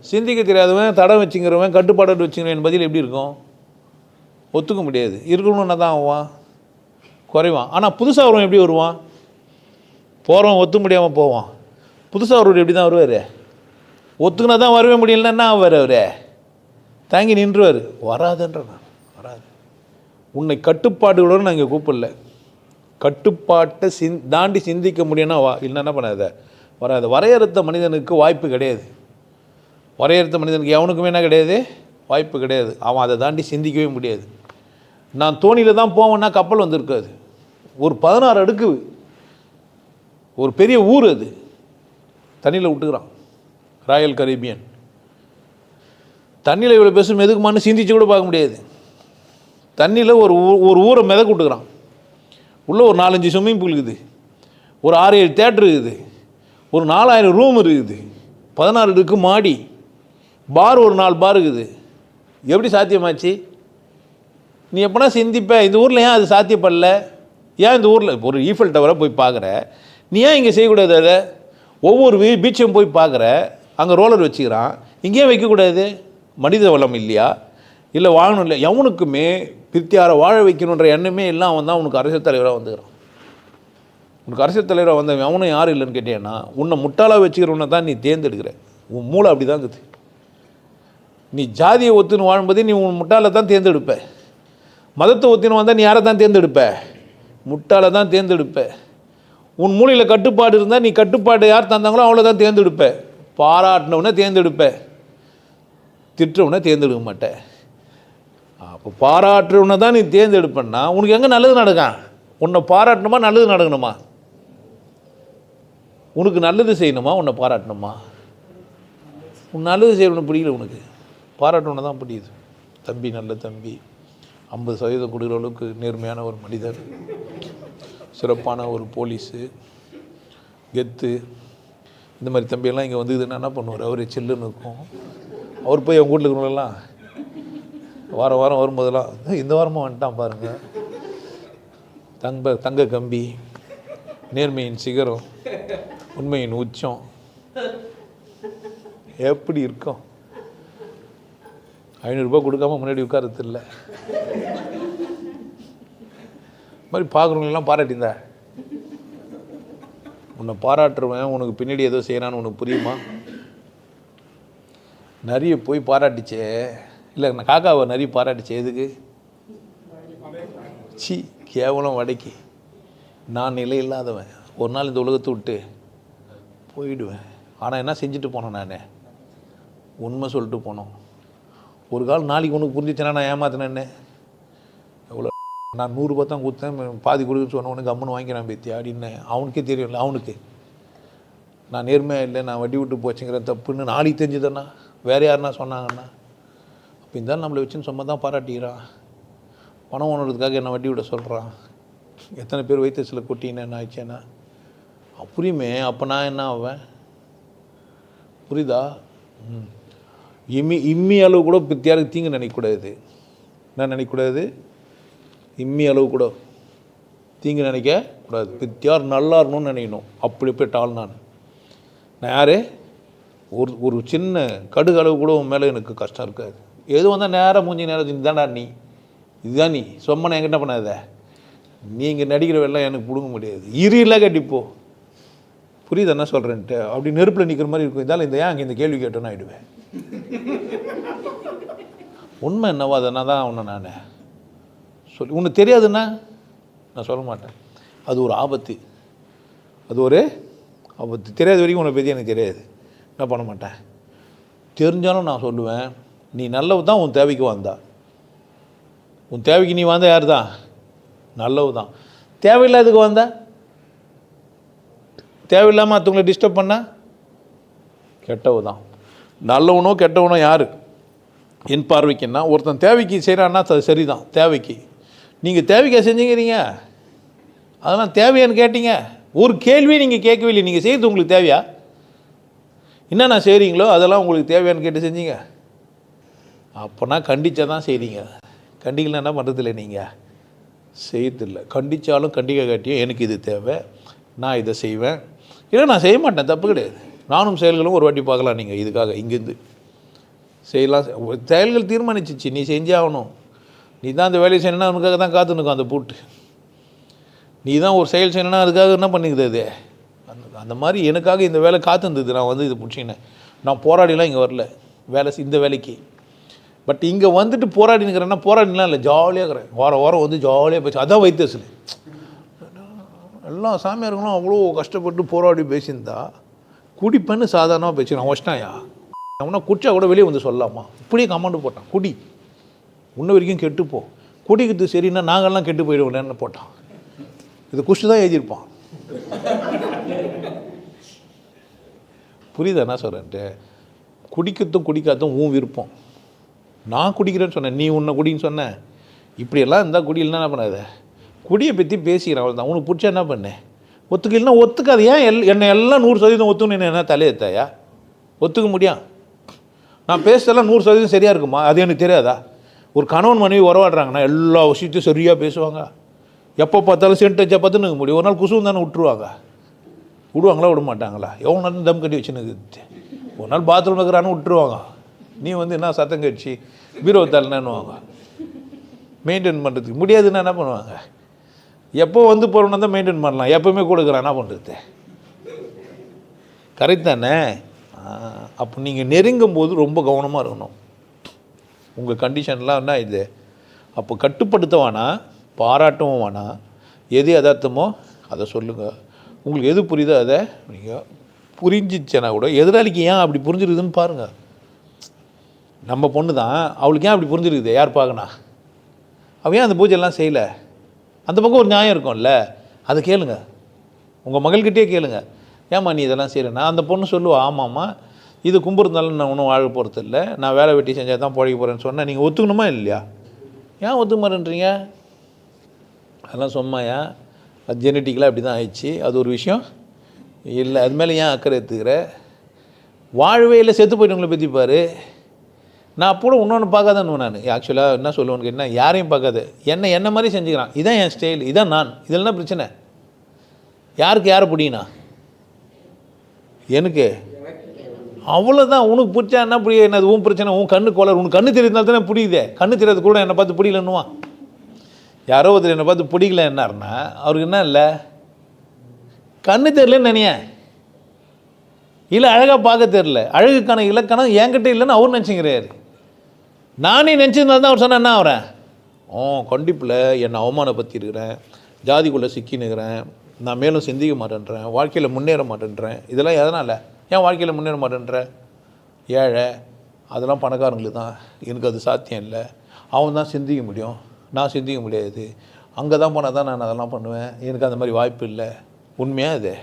சிந்திக்க தெரியாதவன், தடம் வச்சுங்கிறவன், கட்டுப்பாடு வச்சுங்கிறவன் பதில் எப்படி இருக்கும்? ஒத்துக்க முடியாது. இருக்கணும்னா தான் ஆவான், குறைவான். ஆனால் புதுசாக வருவான் எப்படி வருவான்? போகிறவன் ஒத்துக்க முடியாமல் போவான். புதுசாக வருவார் எப்படி தான் வருவார்? ஒத்துக்கினா தான் வரவே முடியலன்னா என்ன ஆவார்? அவர் தாங்கி நின்றுவார். வராதுன்ற நான் வராது. உன்னை கட்டுப்பாடுகளோடு நான் இங்கே கூப்பிடல. கட்டுப்பாட்டை தாண்டி சிந்திக்க முடியும்னா வா, இல்லைன்னா என்ன பண்ணாத, வராது. வரையறுத்த மனிதனுக்கு வாய்ப்பு கிடையாது. வரையறுத்த மனிதனுக்கு எவனுக்குமே என்ன கிடையாது, வாய்ப்பு கிடையாது. அவன் அதை தாண்டி சிந்திக்கவே முடியாது. நான் தோணியில் தான் போவேன்னா கப்பல் வந்திருக்காது. ஒரு 16 அடுக்கு ஒரு பெரிய ஊர், அது தண்ணியில் விட்டுக்கிறான். ராயல் கரீபியன் தண்ணியில் இவ்வளோ பேசும் எதுக்குமான்னு சிந்திச்சு கூட பார்க்க முடியாது. தண்ணியில் ஒரு ஊரை மிதக்க விட்டுக்கிறான். உள்ளே ஒரு 4-5 ஸ்விம்மிங் பூல் இருக்குது, ஒரு 6-7 தேட்டர் இருக்குது, ஒரு 4000 ரூம் இருக்குது, 16 அடுக்கு மாடி, பார் ஒரு 4 பார் இருக்குது. எப்படி சாத்தியமாச்சு? நீ எப்போனா சிந்திப்ப, இந்த ஊரில் ஏன் அது சாத்தியப்படல? ஏன் இந்த ஊரில் ஒரு ஈஃபல் டவரை போய் பார்க்குற, நீ ஏன் இங்கே செய்யக்கூடாது? அதை ஒவ்வொரு பீச்சையும் போய் பார்க்குற, அங்கே ரோலர் வச்சுக்கிறான், இங்கேயே வைக்கக்கூடாது? மனித வளம் இல்லையா? இல்லை வாழணும் இல்லை? எவனுக்குமே பிரித்தியாரை வாழ வைக்கணுன்ற எண்ணமே எல்லாம் அவன் தான் உனக்கு அரசியல் தலைவராக வந்துக்கிறான். உனக்கு அரசியல் தலைவராக வந்தவன் அவனும் யாரும் இல்லைன்னு கேட்டேன்னா, உன்னை முட்டாளாக வச்சுக்கிறவனை தான் நீ தேர்ந்தெடுக்கிற. உன் மூளை அப்படி தான் இருக்குது. நீ ஜாதியை ஒத்துன்னு வாழும்போதே நீ உன் முட்டாளை தான் தேர்ந்தெடுப்ப. மதத்தை ஒத்தின்னு வந்தால் நீ யாரை தான் தேர்ந்தெடுப்ப? முட்டாளை தான் தேர்ந்தெடுப்ப. உன் மூலையில் கட்டுப்பாடு இருந்தால் நீ கட்டுப்பாடு யார் தந்தாங்களோ அவளை தான் தேர்ந்தெடுப்ப. பாராட்டினவனை தேர்ந்தெடுப்ப, திட்டுறவனை தேர்ந்தெடுக்க மாட்டேன். அப்போ பாராட்டுறவனை தான் நீ தேர்ந்தெடுப்பேன்னா உனக்கு எங்கே நல்லது நடக்கும்? உன்னை பாராட்டணுமா நல்லது நடக்கணுமா? உனக்கு நல்லது செய்யணுமா உன்னை பாராட்டணுமா? உன் நல்லது செய்யணும் பிடிக்கல, உனக்கு பாராட்டணுன்னு தான் பிடிக்குது. தம்பி நல்ல தம்பி, 50% கொடுக்குற அளவுக்கு நேர்மையான ஒரு மனிதர், சிறப்பான ஒரு போலீஸு, கெத்து, இந்த மாதிரி தம்பியெல்லாம் இங்கே வந்ததுன்னா என்ன பண்ணுவார்? அவரே சில்லுன்னு இருக்கும். அவர் போய் அவங்க வீட்டில் இருக்கிறவங்களெல்லாம் வாரம் வாரம் வரும்போதெல்லாம், இந்த வாரமாக வந்துட்டான் பாருங்கள், தங்க கம்பி, நேர்மையின் சிகரம், உண்மையின் உச்சம், எப்படி இருக்கும்? 500 ரூபாய் கொடுக்காம முன்னாடி உட்காரது இல்லை. மாதிரி பார்க்குறவங்களெல்லாம் பாராட்டிந்தா, உன்னை பாராட்டுருவேன், உனக்கு பின்னாடி ஏதோ செய்யறான்னு உனக்கு புரியுமா? நிறைய போய் பாராட்டிச்சே, இல்லை நான் காக்காவை நிறைய பாராட்டிச்சே, எதுக்கு? சி கேவலம் வடைக்கு. நான் நிலை இல்லாதவன், ஒரு நாள் இந்த உலகத்தை விட்டு போயிடுவேன். ஆனால் என்ன செஞ்சுட்டு போனோம்? நான் உண்மை சொல்லிட்டு போனோம். ஒரு கால் நாளைக்கு உனக்கு புரிஞ்சிச்சுன்னா நான் ஏமாத்தினேன்னு எவ்வளோ? நான் 100 ரூபா தான் கொடுத்தேன், பாதி கொடுக்குன்னு சொன்னவனுக்கு அம்மனு வாங்கிக்கிறான் பேத்தி அப்படின்னு அவனுக்கே தெரியும்ல. அவனுக்கு நான் நேர்மையாக இல்லை, நான் வட்டி விட்டு போச்சுங்கிற தப்புன்னு நாளைக்கு தெரிஞ்சுதானா? வேறு யாருன்னா சொன்னாங்கன்னா? அப்போ இந்த நம்மளை வச்சுன்னு சும்மா தான் பாராட்டிக்கிறான். பணம் ஒன்றுறதுக்காக என்னை வட்டி விட சொல்கிறான். எத்தனை பேர் வைத்தியத்தில் கொட்டின்னு என்ன ஆச்சுன்னா புரியுமே. அப்போ நான் என்ன ஆவேன்? புரியுதா? இம்மி அளவு கூட பித்தியாருக்கு தீங்கு நினைக்கக்கூடாது. என்ன நினைக்கக்கூடாது? இம்மி அளவு கூட தீங்கு நினைக்கக்கூடாது. பித்தியார் நல்லா இருக்கணும்னு நினைக்கணும். அப்படி போய் டால் நான் யார்? ஒரு சின்ன கடுகு அளவு கூட உன் மேலே எனக்கு கஷ்டம் இருக்காது. எது வந்தால் நேராக மூஞ்சி நேரம் இதுதான்டா நீ, இதுதான் நீ சொம்மனை என்கிட்ட பண்ணாத. நீ இங்கே நடிக்கிற வெள்ளம் எனக்கு பிடுங்க முடியாது. இல்லை கட்டிப்போ. புரியுது என்ன சொல்கிறேன்ட்டு? அப்படி நெருப்பில் நிற்கிற மாதிரி இருக்கும். இதால் இந்த ஏன் அங்கே இந்த கேள்வி கேட்டோன்னு ஆகிடுவேன். உண்மை என்னவோ அதனால் தான் அவனை நான் சொல்லி, உனக்கு தெரியாதுன்னா நான் சொல்ல மாட்டேன். அது ஒரு ஆபத்து, அது ஒரு ஆபத்து. தெரியாத வரைக்கும் உன்னை பற்றி எனக்கு தெரியாது, என்ன பண்ண மாட்டேன். தெரிஞ்சாலும் நான் சொல்லுவேன், நீ நல்லவு தான் உன் தேவைக்கு வந்தா. உன் தேவைக்கு நீ வந்தால் யார் தான்? நல்லவு தான். தேவையில்லாததுக்கு வந்தா, தேவையில்லாமல் மற்றவங்களை டிஸ்டர்ப் பண்ணால் கெட்டவு தான். நல்லவனோ கெட்டவனோ யார் என் பார்வைக்குன்னா, ஒருத்தன் தேவைக்கு செய்கிறான்னா அது சரிதான். தேவைக்கு நீங்கள் தேவைக்கா செஞ்சுக்கிறீங்க? அதெல்லாம் தேவையான்னு கேட்டீங்க? ஒரு கேள்வி நீங்கள் கேட்கவே இல்லை. நீங்கள் செய்கிறது உங்களுக்கு தேவையா? என்னென்ன செய்கிறீங்களோ அதெல்லாம் உங்களுக்கு தேவையான்னு கேட்டு செஞ்சீங்க? அப்போனா கண்டிச்சா தான் செய்கிறீங்க. கண்டிக்கலாம் என்ன பண்ணுறதில்லை, நீங்கள் செய்யறதில்லை. கண்டித்தாலும் கண்டிக்க காட்டியும் எனக்கு இது தேவை, நான் இதை செய்வேன், இல்லை நான் செய்ய மாட்டேன், தப்பு கிடையாது. நானும் செயல்களும் ஒரு வாட்டி பார்க்கலாம். நீங்கள் இதுக்காக இங்கேருந்து செய்யலாம். செயல்கள் தீர்மானிச்சிச்சு, நீ செஞ்சே ஆகணும். நீ தான் அந்த வேலையை செய்யணுன்னா அவனுக்காக தான் காத்துனுக்கும் அந்த பூட்டு. நீ தான் ஒரு செயல் செய்யணுன்னா அதுக்காக என்ன பண்ணிக்குது அது. அந்த மாதிரி எனக்காக இந்த வேலை காத்துருந்தது. நான் வந்து இது பிடிச்சிக்கினேன். நான் போராடிலாம் இங்கே வரல இந்த வேலைக்கு. பட் இங்கே வந்துட்டு போராடினுக்கிறேன்னா போராடிலாம் இல்லை, ஜாலியாக இருக்கிறேன். வாரம் வந்து ஜாலியாக பேச. அதான் வைத்தேசல். எல்லாம் சாமியாருங்களும் அவ்வளோ கஷ்டப்பட்டு போராடி பேசியிருந்தா குடிப்பேன்னு சாதாரணமாக பேசினான். வச்சிட்டாயா அவனா குடிச்சா கூட வெளியே வந்து சொல்லலாமா? இப்படியே கமாண்டு போட்டான். குடி இன்ன வரைக்கும் கெட்டுப்போ, குடிக்கிறது சரின்னா நாங்கள்லாம் கெட்டு போயிடுவோம்னு போட்டான். இது குடிச்சு தான் எழுதியிருப்பான். புரியுதா என்ன சொல்கிறேன்ட்டு? குடிக்கிறதும் குடிக்காதும் உன் விருப்பம். நான் குடிக்கிறேன்னு சொன்னேன், நீ உன்னை குடின்னு சொன்ன. இப்படியெல்லாம் இருந்தால் குடி இல்லைன்னா என்ன பண்ணாத. குடியை பற்றி பேசிக்கிறேன், அவள் தான். உனக்கு பிடிச்சா என்ன பண்ணேன்? ஒத்துக்கலைன்னா ஒத்துக்காது. ஏன் என்னை எல்லாம் 100% ஒத்துன்னு என்ன தலையெத்தாயா? ஒத்துக்க முடியும்? நான் பேசுறதெல்லாம் 100% சரியாக இருக்குமா? அது எனக்கு தெரியாதா? ஒரு கணவன் மனைவி உறவாடுறாங்கன்னா எல்லா விஷயத்தையும் சரியாக பேசுவாங்க. எப்போ பார்த்தாலும் சென்ட் பார்த்து நிற்க முடியும். ஒரு நாள் குசுவும் தானே விட்டுருவாங்க. விடுவாங்களா விட மாட்டாங்களா? எவ்வளோ நேரம் தம் கட்டி வச்சுன்னு ஒரு நாள் பாத்ரூம் இருக்கிறான்னு விட்டுருவாங்க. நீ வந்து என்ன சத்தம் கட்சி பீரோ தரலன்னுவாங்க. மெயின்டைன் பண்ணுறதுக்கு முடியாதுன்னா என்ன பண்ணுவாங்க? எப்போ வந்து போகிறோன்னா தான் மெயின்டைன் பண்ணலாம். எப்போவுமே கொடுக்குறான் என்ன பண்ணுறது? கரெக்ட் தானே? அப்போ நீங்கள் நெருங்கும் போது ரொம்ப கவனமாக இருக்கணும். உங்கள் கண்டிஷன்லாம் என்ன இது? அப்போ கட்டுப்படுத்த வேணாம், பாராட்டவும் வேணாம். எது யதார்த்தமோ அதை சொல்லுங்கள். உங்களுக்கு எது புரியுதோ அதை நீங்கள் புரிஞ்சிச்சேன்னா கூட எதிராளிக்கு ஏன் அப்படி புரிஞ்சிருக்குதுன்னு பாருங்கள். நம்ம பொண்ணு தான், அவளுக்கு ஏன் அப்படி புரிஞ்சிருக்குது? யார் பார்க்கணும்? அவள் ஏன் அந்த பூஜையெல்லாம் செய்யலை? அந்த பக்கம் ஒரு நியாயம் இருக்கும்ல, அதை கேளுங்க. உங்கள் மகள்கிட்டே கேளுங்க, ஏம்மா நீ இதெல்லாம் செய்யலைன்னா அந்த பொண்ணு சொல்லுவா, ஆமாம்மா இது கும்பிட்றதுனால நான் ஒன்றும் வாழ போகிறது இல்லை, நான் வேலை வெட்டி செஞ்சால் தான் பிழைக்க போகிறேன்னு சொன்னால் நீங்கள் ஒத்துக்கணுமா இல்லையா? ஏன் ஒத்துக்க மாட்டேன்றீங்க? அதெல்லாம் சொம்மாயா? அது ஜெனட்டிக்கலாக அப்படி தான் ஆயிடுச்சு, அது ஒரு விஷயம் இல்லை. அது மேலே ஏன் அக்கறை எடுத்துக்கிற? வாழவே இல்லை, செத்து போயிட்டவங்களை பற்றி பாரு. நான் அப்போ இன்னொன்று பார்க்காதன்னு நான் ஆக்சுவலாக என்ன சொல்லுவேன்னு கேட்டால், யாரையும் பார்க்காத, என்ன மாதிரி செஞ்சுக்கிறான், இதான் என் ஸ்டைல், இதான் நான். இதில் என்ன பிரச்சனை? யாருக்கு யாரை பிடிக்கணா? எனக்கு அவ்வளோதான். உனக்கு பிடிச்சா என்ன புரியுது? என்ன உன் பிரச்சனை? உன் கண்ணு கோளாறு. உனக்கு கண்ணு தெரியுதுனால தானே புரியுதே. கண்ணு தெரியாது கூட என்னை பார்த்து பிடிக்கலன்னுவான். யாரோ ஒருத்தர் என்னை பார்த்து பிடிக்கல என்னாருன்னா அவருக்கு என்ன இல்லை, கண்ணு தெரியலன்னு நினைய, இல்லை அழகாக பார்க்க தெரில. அழகுக்கான இலக்கணம் என்கிட்ட இல்லைன்னு அவர் நினச்சிங்கிறாரு. நானே நினச்சதுனால தான் அவர் சொன்னேன், என்ன ஆகிறேன்? கண்டிப்பில் என்னை அவமானப்படுத்தி இருக்கிறேன், ஜாதிக்குள்ளே சிக்கினுக்கிறேன், நான் மேலும் சிந்திக்க மாட்டேன்றேன், வாழ்க்கையில் முன்னேற மாட்டேன்றேன். இதெல்லாம் எதனால்? ஏன் வாழ்க்கையில் முன்னேற மாட்டேன்றேன்? ஏழை, அதெல்லாம் பணக்காரங்களுக்கு தான், எனக்கு அது சாத்தியம் இல்லை. அவன் தான் சிந்திக்க முடியும், நான் சிந்திக்க முடியாது. அங்கே தான் போனால் தான் நான் அதெல்லாம் பண்ணுவேன், எனக்கு அந்த மாதிரி வாய்ப்பு இல்லை. உண்மையாக இது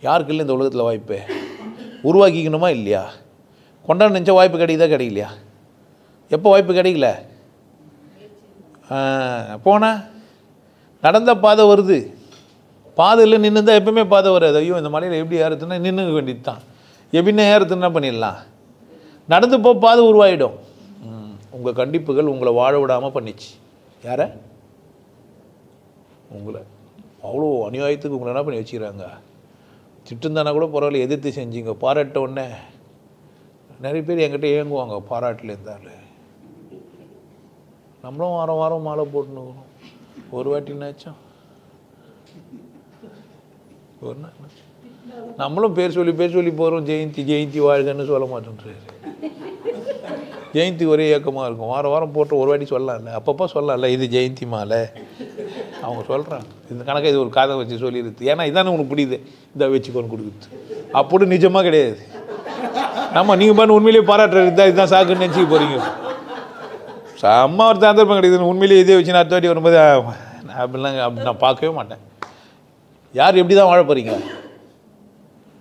யாருக்கு இல்லை இந்த உலகத்தில் வாய்ப்பு? உருவாக்கிக்கணுமா இல்லையா? கொண்டாட நினச்ச வாய்ப்பு கிடைக்குதா கிடைக்கலையா? எப்போ வாய்ப்பு கிடைக்கல? போனால் நடந்த பாதை வருது, பாதையில் நின்று தான் எப்பவுமே பாதை வராது. ஐயோ இந்த மலையில் எப்படி ஏறுதுன்னா நின்று வேண்டியது தான். எப்படின்னா ஏறுதுன்னா பண்ணிடலாம், நடந்து போ, பாதை உருவாகிடும். உங்கள் கண்டிப்புகள் உங்களை வாழ விடாமல் பண்ணிச்சு. யாரை? உங்களை. அவ்வளோ அநியாயத்துக்கு உங்களை என்ன பண்ணி வச்சுக்கிறாங்க. திட்டுந்தானா கூட பரவாயில்ல, எதிர்த்து செஞ்சீங்க, பாராட்ட உடனே நிறைய பேர் என்கிட்ட ஏங்குவாங்க. பாராட்டில் இருந்தாலும் நம்மளும் வாரம் வாரம் மாலை போட்டுன்னு ஒரு வாட்டி என்னாச்சும் ஒரு நாள் நம்மளும் பேர் சொல்லி போகிறோம். ஜெயந்தி வாழ்கன்னு சொல்ல மாட்டேன்றாரு. ஜெயந்தி ஒரே இயக்கமாக இருக்கும். வாரம் வாரம் போட்டு ஒரு வாட்டி சொல்லலாம்ல, அப்பப்போ சொல்லலாம்ல, இது ஜெயந்தி மாலை. அவங்க சொல்கிறாங்க இந்த கணக்கை, இது ஒரு காதை வச்சு சொல்லிடுது. ஏன்னா இதானே உனக்கு பிடிக்குது, இதை வச்சுக்கோன்னு கொடுக்குது. அப்படி நிஜமாக கிடையாது. நம்ம நீங்கள் பண்ண உண்மையிலேயே பாராட்டுறது இதுதான் சாக்குன்னு நினச்சிக்க போகிறீங்க. செம்ம ஒரு சந்தர்ப்பம் கிடைக்குது. உண்மையிலேயே இதே வச்சு நான் அடுத்த வாட்டி வரும்போது அப்படி நான் பார்க்கவே மாட்டேன். யார் எப்படி தான் வாழ போகிறீங்க?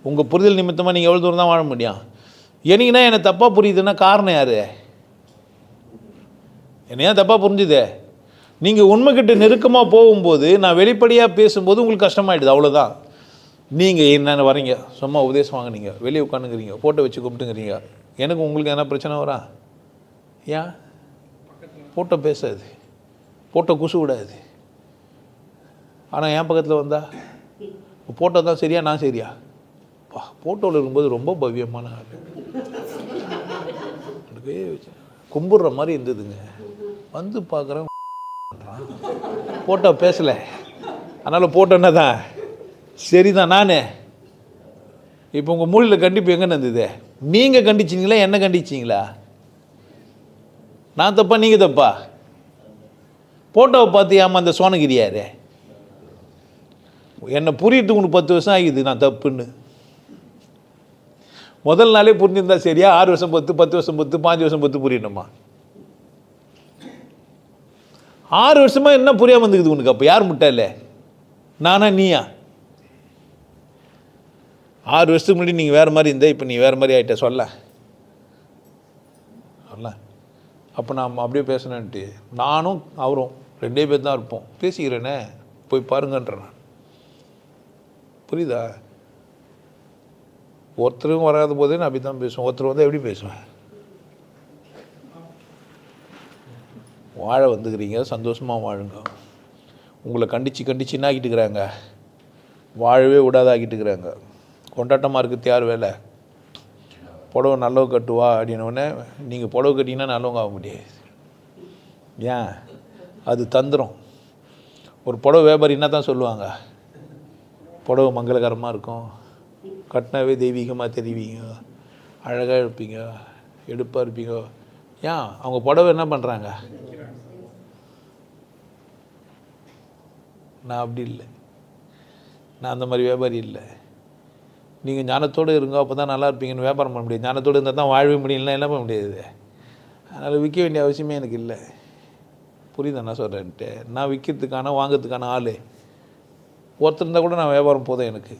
உங்கள் புரிதல் நிமித்தமாக நீங்கள் எவ்வளோ தூரம் தான் வாழ முடியும்? என்னைக்குன்னா என்னை தப்பாக புரியுதுன்னா காரணம் யார்? என்னையா தப்பாக புரிஞ்சுதே. நீங்கள் உண்மைக்கிட்ட நெருக்கமாக போகும்போது நான் வெளிப்படையாக பேசும்போது உங்களுக்கு கஷ்டமாயிடுது, அவ்வளோதான். நீங்கள் என்னென்ன வரீங்க, சும்மா உபதேசம் வாங்கினீங்க, வெளியே உட்காந்துக்கிறீங்க, ஃபோட்டோ வச்சு கும்பிட்டுங்கிறீங்க, எனக்கு உங்களுக்கு என்ன பிரச்சனை வரா? ஏன் ஃபோட்டோ பேசாது, ஃபோட்டோ குசு விடாது. ஆனால் என் பக்கத்தில் வந்தா ஃபோட்டோ தான் சரியா, நான் சரியா? ஃபோட்டோவில் இருக்கும்போது ரொம்ப பவ்யமான ஆள், கும்பிட்ற மாதிரி இருந்ததுங்க. வந்து பார்க்குறேன் ஃபோட்டோ பேசலை. அதனால் ஃபோட்டோன்னா தான் சரி தான். நான் இப்போ உங்கள் மூலையில் கண்டிப்பு எங்கே இருந்தது? நீங்கள் கண்டிச்சிங்களா என்ன கண்டிச்சிங்களா? நான் தப்பா நீங்கள் தப்பா? ஃபோட்டோவை பார்த்து அந்த சோனகிரியாரு என்னை புரியறதுக்கு உனக்கு 10 வருஷம் ஆகிது நான் தப்புன்னு. முதல் நாளே புரிஞ்சிருந்தா சரியா? 6 வருஷம் பொறுத்து, 10 வருஷம் பொறுத்து, 5 வருஷம் பொறுத்து புரியணுமா? 6 வருஷமாக என்ன புரியாமல் இருந்துக்குது உனக்கு? அப்போ யார் முட்டாளே, நானா நீயா? 6 வருஷத்துக்கு முன்னாடி நீங்கள் வேறு மாதிரி இருந்தால் இப்போ நீ வேறு மாதிரி ஆகிட்ட சொல்ல. அப்போ நான் அப்படியே பேசினேன்ட்டு நானும் அவரும் 2 பேர் தான் இருப்போம். பேசிக்கிறேனே, போய் பாருங்கன்றேன். புரியுதா? ஒருத்தரும் வராத போதே நான் அப்படி தான் பேசுவேன். ஒருத்தர் வந்து எப்படி பேசுவேன்? வாழ வந்துக்கிறீங்க, சந்தோஷமாக வாழுங்க. உங்களை கண்டித்து என்ன ஆக்கிட்டு இருக்கிறாங்க? வாழவே விடாத ஆக்கிட்டு இருக்கிறாங்க. கொண்டாட்டமாக இருக்குது யார் வேலை? புடவை நல்லவ கட்டுவா அப்படின்னோடனே நீங்கள் புடவை கட்டிங்கன்னா நல்லவங்க ஆக முடியாது. ஏன்? அது தந்திரம். ஒரு புடவை வியாபாரி என்ன தான் சொல்லுவாங்க? புடவை மங்களகரமாக இருக்கும், கட்டினாவே தெய்வீகமாக தெரிவிங்க, அழகாக இருப்பீங்க, எடுப்பாக இருப்பீங்க. ஏன் அவங்க புடவை என்ன பண்ணுறாங்க? நான் அப்படி இல்லை, நான் அந்த மாதிரி வியாபாரி இல்லை. நீங்கள் ஞானத்தோடு இருங்க, அப்போ தான் நல்லா இருப்பீங்கன்னு வியாபாரம் பண்ண முடியாது. ஞானத்தோடு இருந்தால் தான் வாழவே முடியலன்னா என்ன பண்ண முடியாது. அதனால் விற்க வேண்டிய அவசியமே எனக்கு இல்லை. புரியுது என்ன சொல்கிறேன்ட்டு? நான் விற்கிறதுக்கான வாங்கிறதுக்கான ஆள் ஒருத்தர் இருந்தால் கூட நான் வியாபாரம் போதும் எனக்கு.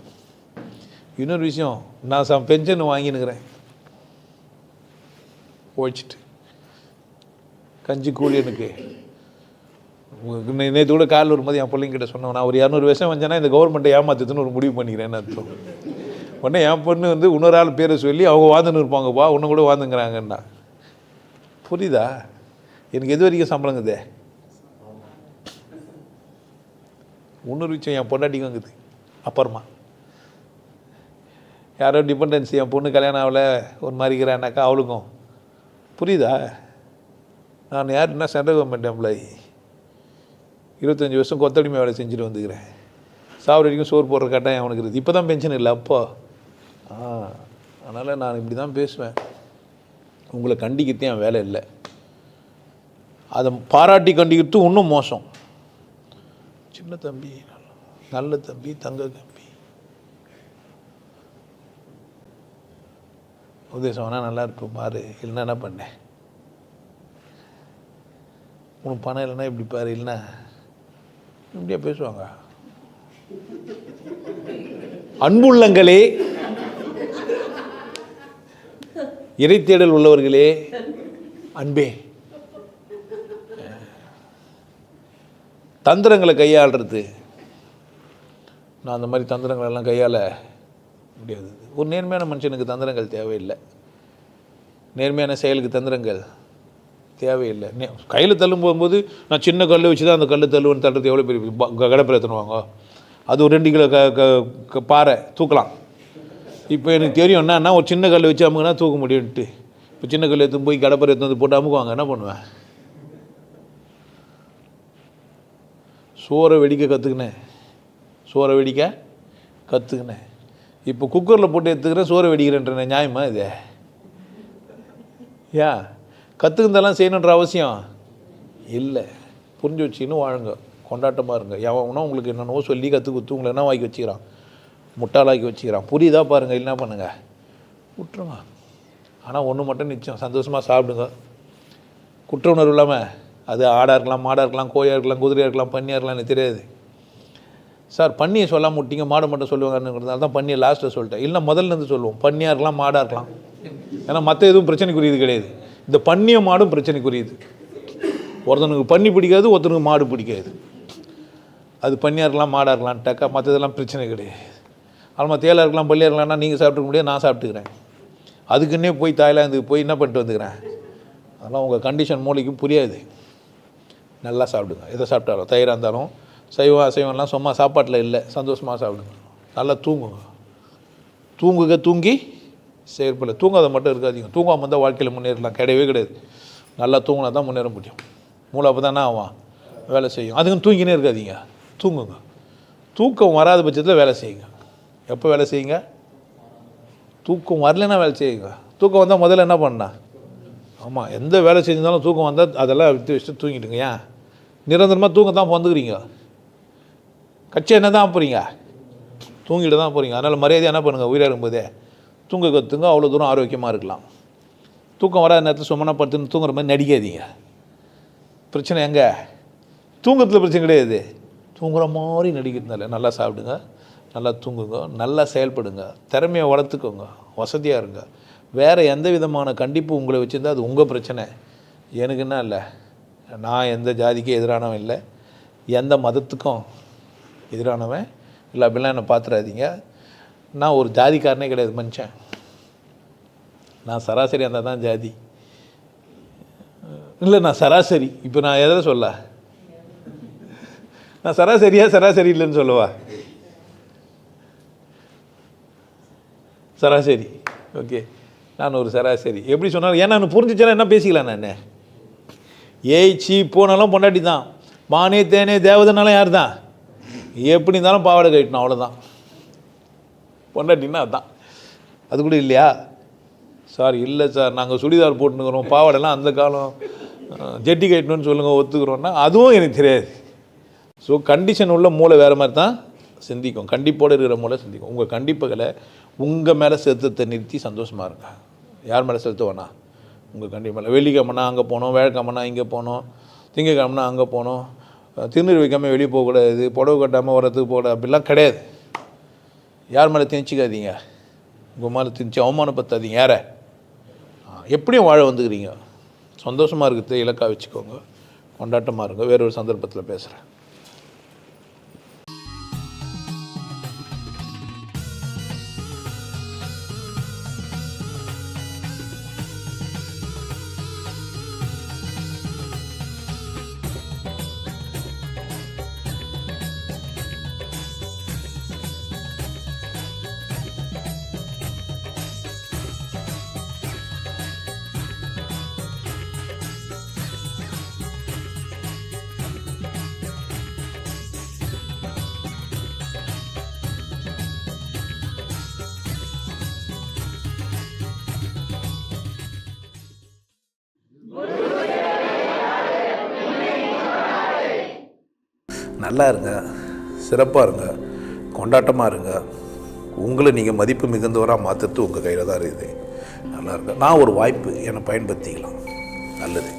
இன்னொரு விஷயம், நான் பென்ஷன் வாங்கினுக்கிறேன் போயிடுச்சிட்டு. கஞ்சி கூலி எனக்கு நேற்று கூட காலில் வரும்போது என் பிள்ளைங்கிட்ட சொன்னேன், நான் ஒரு 200 வருஷம் வந்தேன்னா இந்த கவர்மெண்ட்டை ஏமாத்துதுன்னு ஒரு முடிவு பண்ணிக்கிறேன்னு அர்த்தம். உடனே என் பொண்ணு வந்து இன்னொரு ஆள் பேரை சொல்லி அவங்க வாழ்ந்துன்னு இருப்பாங்கப்பா, ஒன்று கூட வாழ்ந்துங்கிறாங்கண்ணா. புரியுதா? எனக்கு எது வரைக்கும் சம்பளங்குதே? இன்னொரு விஷயம், என் பொண்டாட்டிக்கும் இருக்குது. அப்புறமா யாரோ டிபெண்டன்சி, என் பொண்ணு கல்யாணம் ஆகலை ஒரு மாதிரி இருக்கிறான்னாக்கா அவளுக்கும். புரியுதா? நான் யாருன்னா சென்ட்ரல் கவர்மெண்ட் எம்ப்ளாயி, 25 வருஷம் கொத்தடிமை வேலை செஞ்சுட்டு வந்துக்கிறேன். சாவர வரைக்கும் சோறு போடுற கட்டாயம் அவனுக்கு இருக்குது. இப்போ தான் பென்ஷன் இல்லை அப்போ. அதனால் நான் இப்படி தான் பேசுவேன். உங்களை கண்டிக்கிறதே என் வேலை இல்லை. அதை பாராட்டி கண்டிக்கிறது இன்னும் மோசம். சின்ன தம்பி, நல்ல தம்பி, தங்க தம்பி, உபதேசம் வேணால் நல்லா இருக்கும் பாரு, இல்லைன்னா என்ன பண்ணேன், உனக்கு பணம் இல்லைன்னா இப்படி பாரு, இல்லைன்னா இப்படியா பேசுவாங்க. அன்புள்ளங்களே, இறைத்தேடல் உள்ளவர்களே, அன்பே, தந்திரங்களை கையாளுறது. நான் அந்த மாதிரி தந்திரங்களெல்லாம் கையாள முடியாது. ஒரு நேர்மையான மனுஷனுக்கு தந்திரங்கள் தேவையில்லை. நேர்மையான செயலுக்கு தந்திரங்கள் தேவையில்லை. கையில் தள்ளும் போகும்போது நான் சின்ன கல் வச்சு தான் அந்த கல் தள்ளுவேன்னு தள்ளுறது எவ்வளோ பெரிய கடப்பில் ஏற்றுனுவாங்க. அது ஒரு 2 கிலோ பாறை தூக்கலாம். இப்போ எனக்கு தெரியும் என்னன்னா, ஒரு சின்ன கல் வச்சு அமுக்குனா தூக்க முடியும்ட்டு. இப்போ சின்ன கல் எடுத்து போய் கடப்பரை எடுத்து வந்து போட்டு அமுக்குவாங்க, என்ன பண்ணுவேன்? சோறை வெடிக்க கற்றுக்கினேன், சோறை வெடிக்க கற்றுக்கினேன். இப்போ குக்கரில் போட்டு எடுத்துக்கிறேன், சோறை வெடிக்கிறேன்ற நியாயமா இது? ஏன் கற்றுக்கிறதெல்லாம் செய்யணுன்ற அவசியம் இல்லை. புரிஞ்சு வச்சுக்கின்னு வாழுங்க, கொண்டாட்டமாக இருங்க. எவனா உங்களுக்கு என்னென்னவோ சொல்லி கற்றுக் கொடுத்து உங்களை என்ன வாக்கி வச்சுக்கிறான், முட்டாளாக்கி வச்சுக்கிறான். புரியுதா பாருங்கள், என்ன பண்ணுங்கள், விட்டுருங்க. ஆனால் ஒன்று மட்டும் நிச்சயம், சந்தோஷமாக சாப்பிடுங்க, குற்ற உணர்வு இல்லாமல் அது ஆடாக இருக்கலாம், மாடாக இருக்கலாம், கோயாக இருக்கலாம், குதிரையாக இருக்கலாம், பன்னியாக இருக்கலாம், எனக்கு தெரியாது சார். பன்னியை சொல்லாமல் விட்டீங்க, மாடு மட்டும் சொல்லுவாங்கன்றதுனால தான் பன்னியை லாஸ்ட்டில் சொல்லிட்டேன். இல்லை முதல்லேருந்து சொல்லுவோம், பன்னியாக இருக்கலாம், மாடாக இருக்கலாம். ஏன்னா மற்ற எதுவும் பிரச்சனைக்குரியது கிடையாது. இந்த பன்னிய மாடும் பிரச்சனைக்குரியது. ஒருத்தனுக்கு பன்னி பிடிக்காது, ஒருத்தனுக்கு மாடு பிடிக்காது. அது பன்னியாக இருக்கலாம், மாடாக இருக்கலாம்ட்டாக்கா மற்றதெல்லாம் பிரச்சனை கிடையாது. அது தேலாக இருக்கலாம், பள்ளியாக இருக்கலாம்னா நீங்கள் சாப்பிட்டுக்க முடியாது, நான் சாப்பிட்டுக்கிறேன். அதுக்குன்னே போய் தாய்லாந்துக்கு போய் என்ன பண்ணிட்டு வந்துக்கிறேன். அதெல்லாம் உங்கள் கண்டிஷன் மூளைக்கும் புரியாது. நல்லா சாப்பிடுங்க. எதை சாப்பிட்டாலும், தயிராக இருந்தாலும், சைவம் அசைவம்லாம் சும்மா சாப்பாட்டில் இல்லை, சந்தோஷமாக சாப்பிடுங்க. நல்லா தூங்குங்க. தூங்கி செயற்பட. தூங்காத மட்டும் இருக்காதீங்க. தூங்காமல் இருந்தால் வாழ்க்கையில் முன்னேறலாம், கிடையவே கிடையாது. நல்லா தூங்கினா தான் முன்னேற முடியும். மூளை அப்போ தானே ஆவான், வேலை செய்யும். அதுக்குன்னு தூங்கினே இருக்காதீங்க, தூங்குங்க. தூக்கம் வராத பட்சத்தில் வேலை செய்யுங்க. எப்போ வேலை செய்யுங்க? தூக்கம் வரலைன்னா வேலை செய்யுங்க. தூக்கம் வந்தால் முதல்ல என்ன பண்ணா? ஆமாம், எந்த வேலை செஞ்சாலும் தூக்கம் வந்தால் அதெல்லாம் விட்டு வச்சுட்டு தூங்கிட்டுங்க. ஏன் நிரந்தரமாக தூங்க தான் வந்துக்கிறீங்க? கட்சி என்ன தான் போகிறீங்க? தூங்கிட்டு தான் போகிறீங்க. அதனால் மரியாதையாக என்ன பண்ணுங்கள், உயிராக இருக்கும்போதே தூங்க கற்றுங்க. அவ்வளோ தூரம் ஆரோக்கியமாக இருக்கலாம். தூக்கம் வராத நேரத்தில் சும்மா படுத்துன்னு தூங்குற மாதிரி நடிக்காதீங்க. பிரச்சனை எங்கே? தூங்குறதுல பிரச்சனை கிடையாது, தூங்குற மாதிரி நடிக்கிறதுனால. நல்லா சாப்பிடுங்க, நல்லா தூங்குங்க, நல்லா செயல்படுங்க, திறமையை வளர்த்துக்கோங்க, வசதியாக இருங்க. வேறு எந்த விதமான கண்டிப்பு உங்களை வச்சுருந்தா அது உங்கள் பிரச்சனை. எனக்கு என்ன இல்லை, நான் எந்த ஜாதிக்கும் எதிரானவன் இல்லை, எந்த மதத்துக்கும் எதிரானவன் இல்லை. அப்படிலாம் என்னை பார்த்துறாதீங்க. நான் ஒரு ஜாதிக்காரனே கிடையாது மனுஷன். நான் சராசரி இருந்தால் தான் ஜாதி இல்லை. நான் சராசரி. இப்போ நான் எதில் சொல்ல, நான் சராசரி இல்லைன்னு சொல்லுவா? சராசரி. ஓகே, நான் ஒரு சராசரி. எப்படி சொன்னாலும் ஏன்னா நான் புரிஞ்சிச்சேன்னா என்ன பேசிக்கலாம். நான் ஏய் சீ போனாலும் பொண்டாட்டி தான், மானே தேனே தேவதனாலும் யார் தான், எப்படி இருந்தாலும் பாவாடை கட்டணும், அவ்வளோதான். பொண்டாட்டின்னா அதுதான். அது கூட இல்லையா சார்? இல்லை சார், நாங்கள் சுடிதார் போட்டுனுக்கிறோம், பாவாடைலாம் அந்த காலம், ஜெட்டி கட்டணும்னு சொல்லுங்கள், ஒத்துக்கிறோன்னா அதுவும் எனக்கு தெரியாது. ஸோ கண்டிஷன் உள்ள மூளை வேறு மாதிரி தான் சிந்திக்கும். கண்டிப்போடு இருக்கிற மூளை சிந்திக்கும். உங்கள் கண்டிப்புகளை உங்கள் மேலே செலுத்தத்தை நிறுத்தி சந்தோஷமாக இருங்க. யார் மேலே செலுத்த வேணாம், உங்கள் கண்டிப்பாக. வெள்ளிக்கிழமைனா அங்கே போனோம், வேலைக்கிழமைனா இங்கே போனோம், திங்கக்கிழமைனா அங்கே போனோம், திருநீர் வைக்காமல் வெளியே போகக்கூடாது, புடவை கட்டாமல் வரத்துக்கு போகக்கூடாது, அப்படிலாம் கிடையாது. யார் மேலே திணிச்சிக்காதீங்க, உங்கள் மேலே திணிச்சு அவமானப்படுத்தாதீங்க. யாரை எப்படியும் வாழ வந்துக்கிறீங்க. சந்தோஷமாக இருக்கிறது இலக்காக வச்சுக்கோங்க, கொண்டாட்டமாக இருங்க. வேறொரு சந்தர்ப்பத்தில் பேசுகிறேன். நல்லா இருங்க, சிறப்பாக இருங்க, கொண்டாட்டமாக இருங்க. உங்களை நீங்கள் மதிப்பு மிகுந்தவராக மாற்றுறது உங்கள் கையில் தான் இருக்குது. நல்லா இருங்க. நான் ஒரு வாய்ப்பு, என்னை பயன்படுத்திக்கலாம். நல்லது.